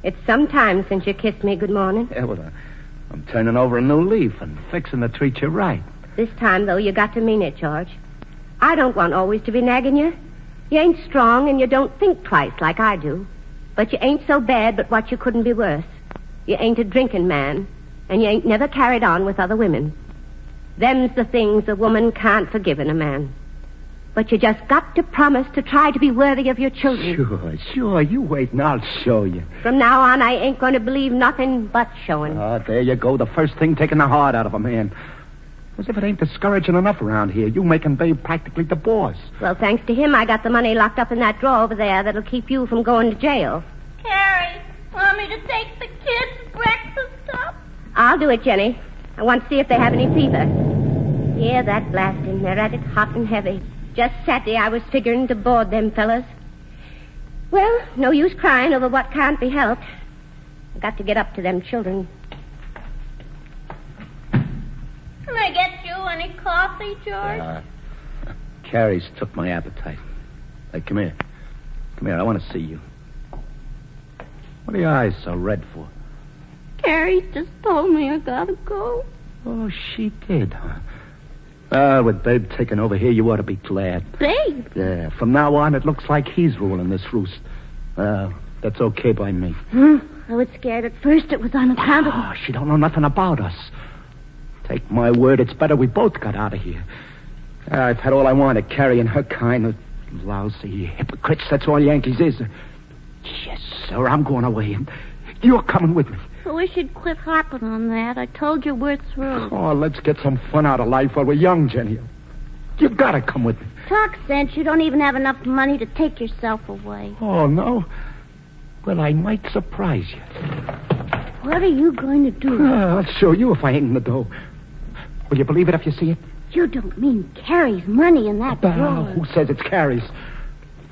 Speaker 9: it's some time since you kissed me good morning.
Speaker 12: Yeah, well, I'm turning over a new leaf and fixing to treat you right.
Speaker 9: This time, though, you got to mean it, George. I don't want always to be nagging you. You ain't strong and you don't think twice like I do. But you ain't so bad but what you couldn't be worse. You ain't a drinking man, and you ain't never carried on with other women. Them's the things a woman can't forgive in a man. But you just got to promise to try to be worthy of your children.
Speaker 12: Sure. You wait and I'll show you.
Speaker 9: From now on, I ain't going to believe nothing but showing.
Speaker 12: Oh, there you go. The first thing taking the heart out of a man. As if it ain't discouraging enough around here. You making Babe practically the boss.
Speaker 9: Well, thanks to him, I got the money locked up in that drawer over there that'll keep you from going to jail.
Speaker 8: Carrie, want me to take the kids' breakfast up?
Speaker 9: I'll do it, Jenny. I want to see if they have any fever. Yeah, that blasting. They're at it hot and heavy. Just Saturday, I was figuring to board them fellas. Well, no use crying over what can't be helped. I got to get up to them children.
Speaker 8: Can I get you any coffee, George?
Speaker 12: Carrie's took my appetite. Hey, come here. Come here, I want to see you. What are your eyes so red for?
Speaker 8: Carrie just told me I gotta go.
Speaker 12: Oh, she did, huh? With Babe taking over here, you ought to be glad.
Speaker 8: Babe?
Speaker 12: Yeah, from now on, it looks like he's ruling this roost. That's okay by me.
Speaker 8: I was scared at first it was on account of...
Speaker 12: Oh, she don't know nothing about us. Take my word, it's better we both got out of here. I've had all I wanted, carrying her kind.
Speaker 16: Lousy hypocrites, that's all Yankees is. Yes, sir, I'm going away. You're coming with me.
Speaker 8: I wish you'd quit harping on that. I told you we're through.
Speaker 16: Oh, let's get some fun out of life while we're young, Jenny. You gotta come with me.
Speaker 8: Talk sense. You don't even have enough money to take yourself away.
Speaker 16: Oh, no? Well, I might surprise you.
Speaker 8: What are you going to do?
Speaker 16: I'll show you if I ain't in the dough. Will you believe it if you see it?
Speaker 8: You don't mean Carrie's money in that drawer.
Speaker 16: Who says it's Carrie's?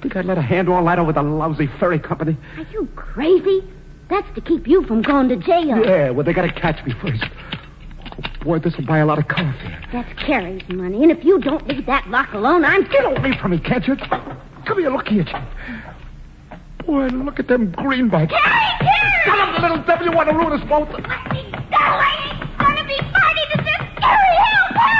Speaker 16: Think I'd let her handle all that over the lousy ferry company?
Speaker 8: Are you crazy? That's to keep you from going to jail.
Speaker 16: Yeah, well, they gotta catch me first. Oh, boy, this'll buy a lot of coffee.
Speaker 8: That's Carrie's money, and if you don't leave that lock alone, I'm...
Speaker 16: Get away from me, can't you? Come here, look here, Jim. Boy, look at them greenbacks.
Speaker 8: Carrie!
Speaker 16: Shut up, the little devil. You want to ruin us both.
Speaker 8: Let me go. I ain't going to be party to this. Carrie,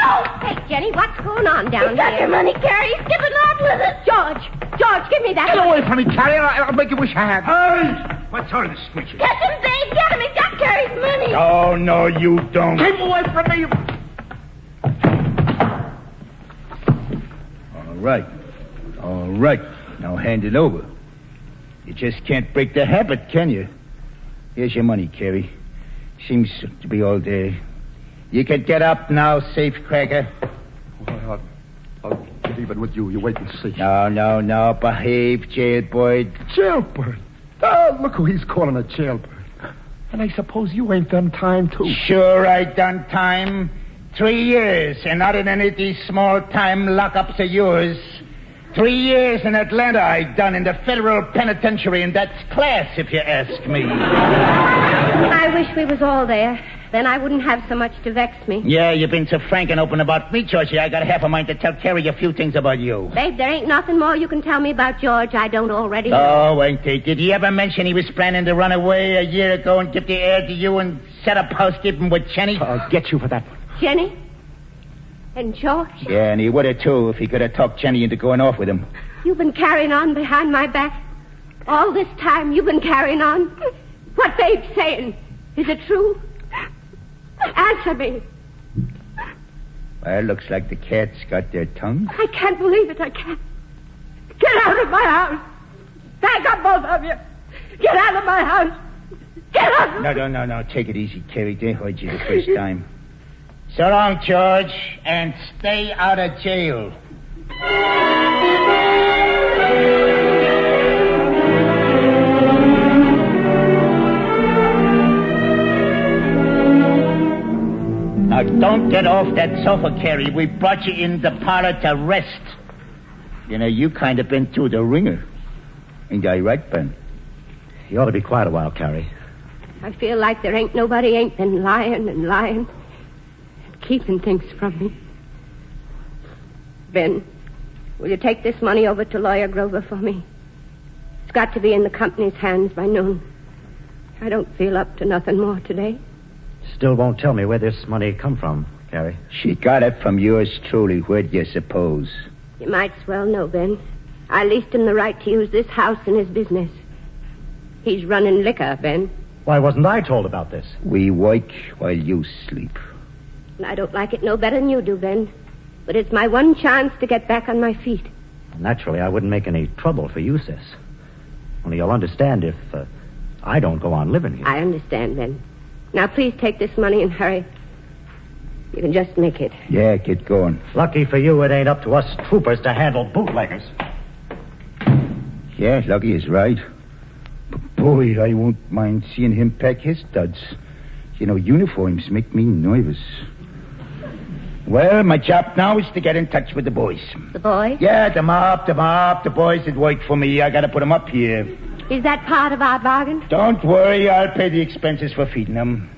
Speaker 8: help!
Speaker 9: Hey, Jenny, what's going on down
Speaker 8: He's got
Speaker 9: here?
Speaker 8: your money, Carrie. He's skipping off with it.
Speaker 9: George, give me that.
Speaker 16: Get away from me, Carrie. I'll make you wish I had.
Speaker 10: Hey! What's all this switching?
Speaker 8: Catch him, Dave. Get him. He's got Carrie's money.
Speaker 10: Oh, no, you don't.
Speaker 16: Keep away from me.
Speaker 5: All right. Now hand it over. You just can't break the habit, can you? Here's your money, Carrie. Seems to be all there. You can get up now, safecracker.
Speaker 16: Well, I'll leave it with you. You wait and see.
Speaker 5: No. Behave, jailbird.
Speaker 16: Jailbird? Oh, look who he's calling a jailbird. And I suppose you ain't done time, too.
Speaker 5: Sure, I done time. 3 years, and not in any of these small-time lockups of yours. 3 years in Atlanta I done in the federal penitentiary, and that's class, if you ask me.
Speaker 9: I wish we was all there. Then I wouldn't have so much to vex me.
Speaker 5: Yeah, you've been so frank and open about me, Georgie. I got half a mind to tell Carrie a few things about you.
Speaker 9: Babe, there ain't nothing more you can tell me about George I don't already know.
Speaker 5: Oh, ain't they? Did he ever mention he was planning to run away a year ago and give the air to you and set up housekeeping with Jenny?
Speaker 16: I'll get you for that one.
Speaker 9: Jenny? And George?
Speaker 5: Yeah, and he would have, too, if he could have talked Jenny into going off with him.
Speaker 9: You've been carrying on behind my back. All this time you've been carrying on. What Babe's saying, is it true? Answer me.
Speaker 5: Well, looks like the cat's got their tongue.
Speaker 9: I can't believe it. I can't. Get out of my house. Back up, both of you. Get out of my house. Get out.
Speaker 5: No. Take it easy, Carrie. They heard you the first time. So long, George, and stay out of jail. Now, don't get off that sofa, Carrie. We brought you in the parlor to rest. You know, you kind of been through the ringer. Ain't I right, Ben?
Speaker 12: You ought to be quiet a while, Carrie.
Speaker 9: I feel like there ain't nobody ain't been lying and lying and keeping things from me. Ben, will you take this money over to Lawyer Grover for me? It's got to be in the company's hands by noon. I don't feel up to nothing more today.
Speaker 12: Still won't tell me where this money come from, Carrie.
Speaker 5: She got it from yours truly. Where'd you suppose?
Speaker 9: You might as well know, Ben. I leased him the right to use this house in his business. He's running liquor, Ben.
Speaker 12: Why wasn't I told about this?
Speaker 5: We work while you sleep.
Speaker 9: And I don't like it no better than you do, Ben. But it's my one chance to get back on my feet.
Speaker 12: Naturally, I wouldn't make any trouble for you, sis. Only you'll understand if I don't go on living here.
Speaker 9: I understand, Ben. Now, please take this money and hurry. You can just make it.
Speaker 5: Yeah, get going.
Speaker 12: Lucky for you, it ain't up to us troopers to handle bootleggers.
Speaker 5: Yeah, Lucky is right. But boy, I won't mind seeing him pack his studs. You know, uniforms make me nervous. Well, my job now is to get in touch with the boys.
Speaker 9: The boys?
Speaker 5: Yeah, the mob. The boys that work for me. I gotta put them up here.
Speaker 9: Is that part of our bargain?
Speaker 5: Don't worry, I'll pay the expenses for feeding them.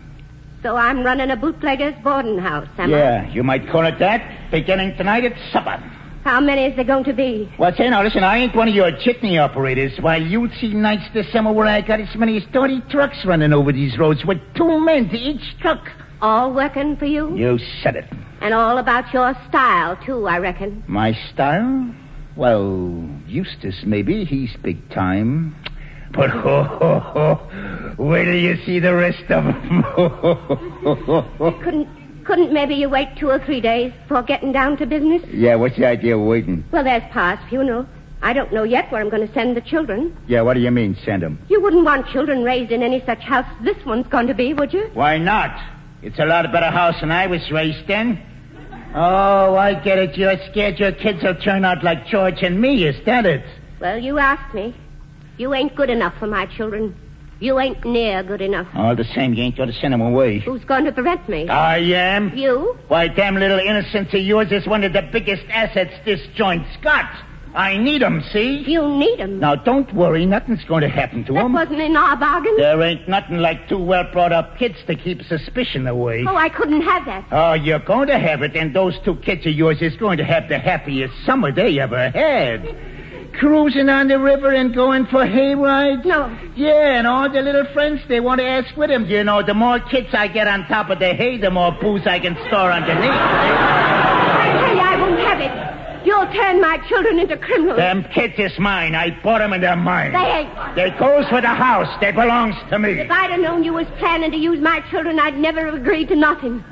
Speaker 9: So I'm running a bootlegger's boarding house, am I?
Speaker 5: Yeah, you might call it that. Beginning tonight at supper.
Speaker 9: How many is there going to be?
Speaker 5: Well, say now, listen, I ain't one of your jitney operators. Why, you'll see nights this summer where I got as many as 30 trucks running over these roads with 2 men to each truck.
Speaker 9: All working for you?
Speaker 5: You said it.
Speaker 9: And all about your style, too, I reckon.
Speaker 5: My style? Well, Eustace, maybe. He's big time. But, wait till you see the rest of them.
Speaker 9: Couldn't maybe you wait 2 or 3 days before getting down to business?
Speaker 5: Yeah, what's the idea of waiting?
Speaker 9: Well, there's Pa's funeral. I don't know yet where I'm going to send the children.
Speaker 5: Yeah, what do you mean, send them?
Speaker 9: You wouldn't want children raised in any such house as this one's going to be, would you?
Speaker 5: Why not? It's a lot better house than I was raised in. Oh, I get it. You're scared your kids will turn out like George and me, is that it?
Speaker 9: Well, you asked me. You ain't good enough for my children. You ain't near good enough.
Speaker 5: All the same, you ain't going to send them away.
Speaker 9: Who's going to prevent me?
Speaker 5: I am.
Speaker 9: You?
Speaker 5: Why, damn little innocence of yours is one of the biggest assets this joint's got. I need 'em, see?
Speaker 9: You need 'em?
Speaker 5: Now, don't worry. Nothing's going to happen to 'em.
Speaker 9: That wasn't in our bargain.
Speaker 5: There ain't nothing like 2 well-brought-up kids to keep suspicion away.
Speaker 9: Oh, I couldn't have that.
Speaker 5: Oh, you're going to have it, and those 2 kids of yours is going to have the happiest summer they ever had. Cruising on the river and going for hay rides?
Speaker 9: No.
Speaker 5: Yeah, and all the little friends they want to ask with them. You know, the more kids I get on top of the hay, the more booze I can store underneath.
Speaker 9: I tell you, I won't have it. You'll turn my children into criminals.
Speaker 5: Them kids is mine. I bought them and they're mine.
Speaker 9: They ain't.
Speaker 5: They goes with the house. They belongs to me.
Speaker 9: If I'd have known you was planning to use my children, I'd never have agreed to nothing.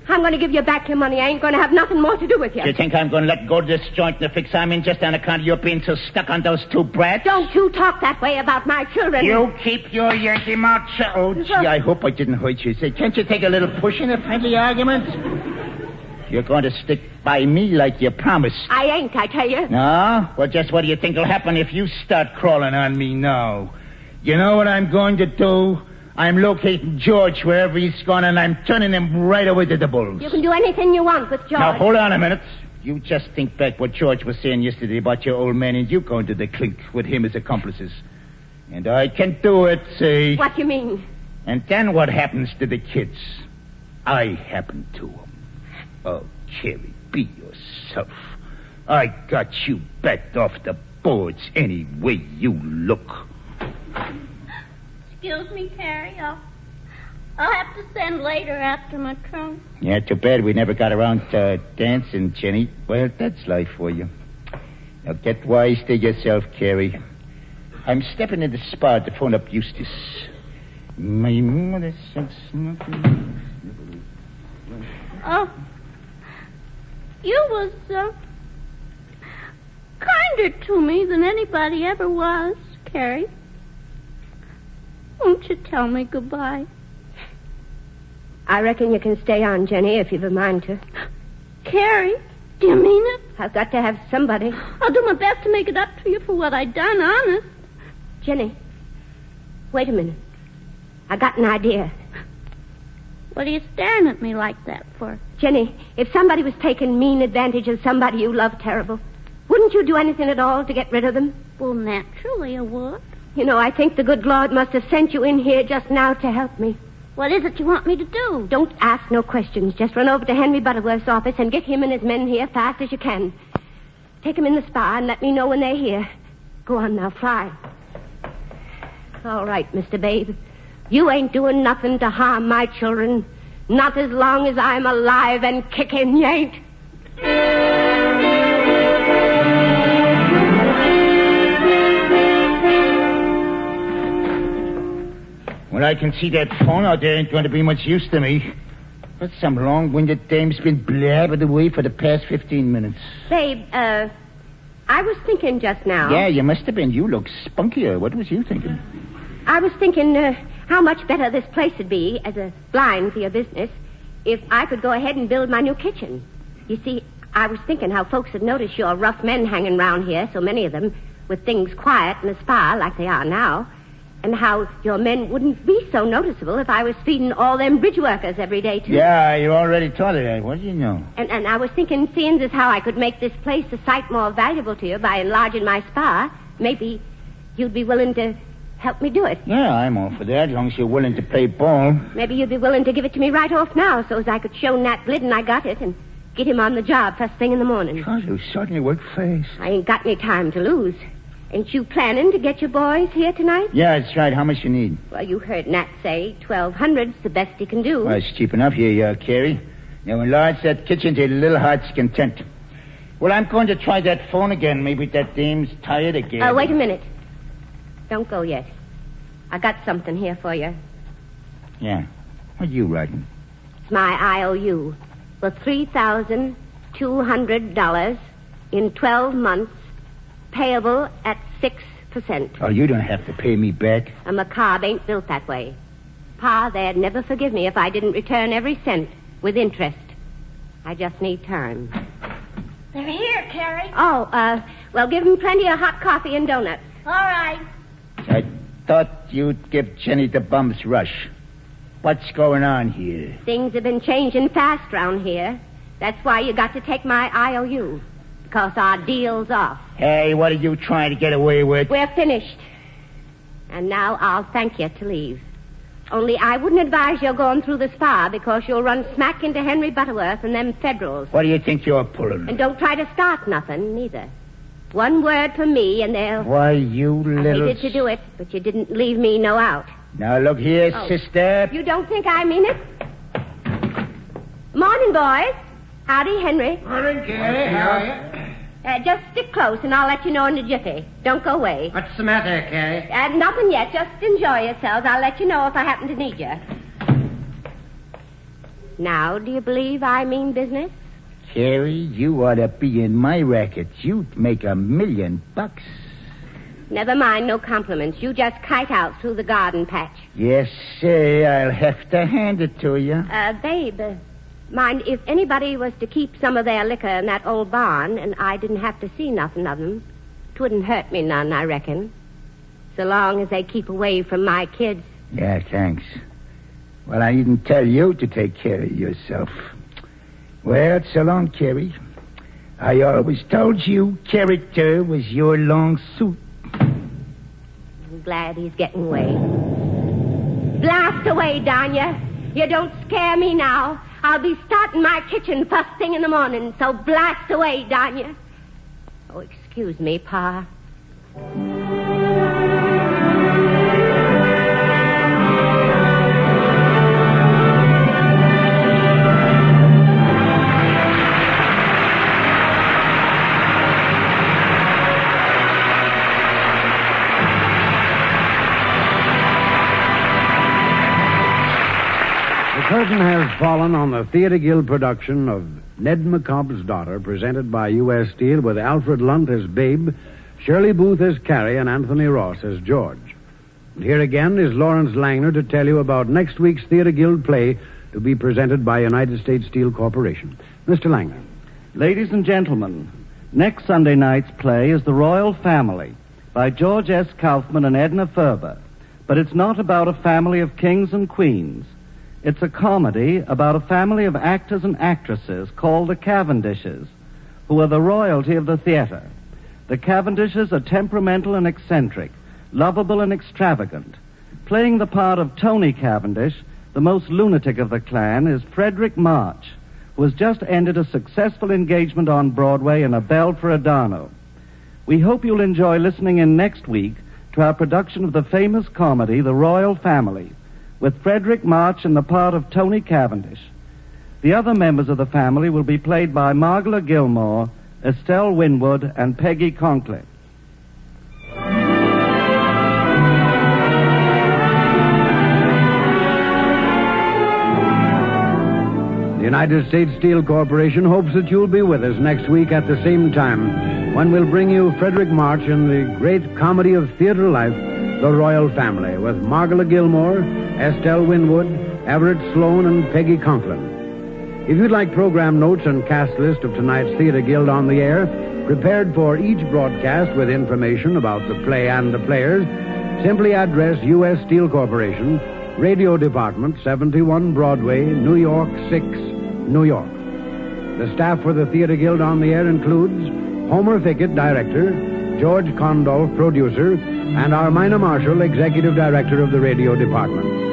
Speaker 9: I'm going to give you back your money. I ain't going to have nothing more to do with you.
Speaker 5: Do you think I'm going to let go of this joint in the fix I'm in just on account of you being so stuck on those 2 brats?
Speaker 9: Don't you talk that way about my children.
Speaker 5: You keep your Yankee mouth shut. Oh, gee, I hope I didn't hurt you. Say, can't you take a little push in a friendly argument? You're going to stick by me like you promised.
Speaker 9: I ain't, I tell you.
Speaker 5: No? Well, just what do you think will happen if you start crawling on me now? You know what I'm going to do? I'm locating George wherever he's gone, and I'm turning him right away to the bulls.
Speaker 9: You can do anything you want with George.
Speaker 5: Now, hold on a minute. You just think back what George was saying yesterday about your old man and you going to the clink with him as accomplices. And I can do it, see?
Speaker 9: What do you mean?
Speaker 5: And then what happens to the kids? I happen to them. Oh, Carrie, be yourself. I got you backed off the boards any way you look.
Speaker 8: Excuse me, Carrie. I'll have to send later after my trunk.
Speaker 5: Yeah, too bad we never got around to dancing, Jenny. Well, that's life for you. Now get wise to yourself, Carrie. I'm stepping in the spa to phone up Eustace. My mother said smoking.
Speaker 8: Oh, you was kinder to me than anybody ever was, Carrie. Won't you tell me goodbye?
Speaker 9: I reckon you can stay on, Jenny, if you've a mind to.
Speaker 8: Carrie, do you mean it?
Speaker 9: I've got to have somebody.
Speaker 8: I'll do my best to make it up to you for what I done, honest.
Speaker 9: Jenny, wait a minute. I got an idea.
Speaker 8: What are you staring at me like that for?
Speaker 9: Jenny, if somebody was taking mean advantage of somebody you love terrible, wouldn't you do anything at all to get rid of them?
Speaker 8: Well, naturally I would.
Speaker 9: You know, I think the good Lord must have sent you in here just now to help me.
Speaker 8: What is it you want me to do?
Speaker 9: Don't ask no questions. Just run over to Henry Butterworth's office and get him and his men here fast as you can. Take them in the spa and let me know when they're here. Go on now, fly. All right, Mr. Babe. You ain't doing nothing to harm my children. Not as long as I'm alive and kicking, you ain't.
Speaker 5: Well, I can see that phone out there ain't going to be much use to me. But some long-winded dame's been blabbing away for the past 15 minutes.
Speaker 9: Babe, I was thinking just now.
Speaker 5: Yeah, you must have been. You look spunkier. What was you thinking?
Speaker 9: I was thinking how much better this place would be as a blind for your business if I could go ahead and build my new kitchen. You see, I was thinking how folks would notice your rough men hanging around here, so many of them, with things quiet in the spa like they are now, and how your men wouldn't be so noticeable if I was feeding all them bridge workers every day, too.
Speaker 5: Yeah, you already told her that. What do you know?
Speaker 9: And I was thinking, seeing as how I could make this place a sight more valuable to you by enlarging my spa, maybe you'd be willing to help me do it.
Speaker 5: Yeah, I'm all for that, as long as you're willing to play ball.
Speaker 9: Maybe you'd be willing to give it to me right off now, so as I could show Nat Glidden I got it and get him on the job first thing in the morning.
Speaker 5: God, you certainly work fast.
Speaker 9: I ain't got any time to lose. Ain't you planning to get your boys here tonight?
Speaker 5: Yeah, that's right. How much you need?
Speaker 9: Well, you heard Nat say 1,200's the best he can do.
Speaker 5: Well, it's cheap enough here, Carrie. Now, enlarge that kitchen to a little heart's content. Well, I'm going to try that phone again. Maybe that dame's tired again.
Speaker 9: Wait a minute. Don't go yet. I got something here for you.
Speaker 5: Yeah. What are you writing?
Speaker 9: It's my IOU for $3,200 in 12 months, payable at 6%.
Speaker 5: Oh, you don't have to pay me back.
Speaker 9: A McCobb ain't built that way. Pa, they'd never forgive me if I didn't return every cent with interest. I just need time.
Speaker 8: They're here, Carrie.
Speaker 9: Oh, well, give them plenty of hot coffee and donuts.
Speaker 8: All right.
Speaker 5: I thought you'd give Jenny the bum's rush. What's going on here?
Speaker 9: Things have been changing fast round here. That's why you got to take my IOU. Because our deal's off.
Speaker 5: Hey, what are you trying to get away with?
Speaker 9: We're finished. And now I'll thank you to leave. Only I wouldn't advise you going through the spa because you'll run smack into Henry Butterworth and them Federals.
Speaker 5: What do you think you're pulling?
Speaker 9: And don't try to start nothing, neither. One word from me and they'll...
Speaker 5: Why, you little...
Speaker 9: I hated to do it, but you didn't leave me no out.
Speaker 5: Now, look here, sister.
Speaker 9: You don't think I mean it? Morning, boys. Howdy, Henry.
Speaker 11: Morning, Carrie. How are you?
Speaker 9: Just stick close, and I'll let you know in a jiffy. Don't go away.
Speaker 11: What's the matter, Carrie?
Speaker 9: Nothing yet. Just enjoy yourselves. I'll let you know if I happen to need you. Now, do you believe I mean business?
Speaker 5: Carrie, you ought to be in my racket. You'd make $1 million.
Speaker 9: Never mind, no compliments. You just kite out through the garden patch.
Speaker 5: Yes, sir. I'll have to hand it to you.
Speaker 9: Babe, mind, if anybody was to keep some of their liquor in that old barn and I didn't have to see nothing of them, 'twouldn't hurt me none, I reckon. So long as they keep away from my kids.
Speaker 5: Yeah, thanks. Well, I needn't tell you to take care of yourself. Well, so long, Carrie. I always told you character was your long suit.
Speaker 9: I'm glad he's getting away. Blast away, darn ya. You don't scare me now. I'll be starting my kitchen first thing in the morning, so blast away, darn ya. Oh, excuse me, Pa.
Speaker 1: The curtain has fallen on the Theater Guild production of Ned McCobb's Daughter, presented by U.S. Steel, with Alfred Lunt as Babe, Shirley Booth as Carrie, and Anthony Ross as George. And here again is Lawrence Langner to tell you about next week's Theater Guild play to be presented by United States Steel Corporation. Mr. Langner.
Speaker 2: Ladies and gentlemen, next Sunday night's play is The Royal Family by George S. Kaufman and Edna Ferber. But it's not about a family of kings and queens. It's a comedy about a family of actors and actresses called the Cavendishes, who are the royalty of the theater. The Cavendishes are temperamental and eccentric, lovable and extravagant. Playing the part of Tony Cavendish, the most lunatic of the clan, is Frederick March, who has just ended a successful engagement on Broadway in A Bell for Adano. We hope you'll enjoy listening in next week to our production of the famous comedy, The Royal Family, with Frederick March in the part of Tony Cavendish. The other members of the family will be played by Margola Gilmore, Estelle Winwood, and Peggy Conklin.
Speaker 1: The United States Steel Corporation hopes that you'll be with us next week at the same time when we'll bring you Frederick March in the great comedy of theater life, The Royal Family, with Margola Gilmore, Estelle Winwood, Everett Sloan, and Peggy Conklin. If you'd like program notes and cast list of tonight's Theater Guild on the air, prepared for each broadcast with information about the play and the players, simply address U.S. Steel Corporation, Radio Department, 71 Broadway, New York 6, New York. The staff for the Theater Guild on the air includes Homer Fickett, Director, George Condolph, Producer, and Armina Marshall, Executive Director of the Radio Department.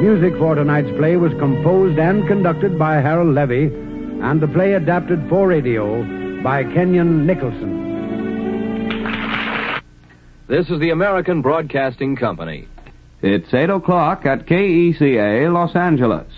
Speaker 1: Music for tonight's play was composed and conducted by Harold Levy, and the play adapted for radio by Kenyon Nicholson.
Speaker 17: This is the American Broadcasting Company.
Speaker 14: It's 8 o'clock at KECA, Los Angeles.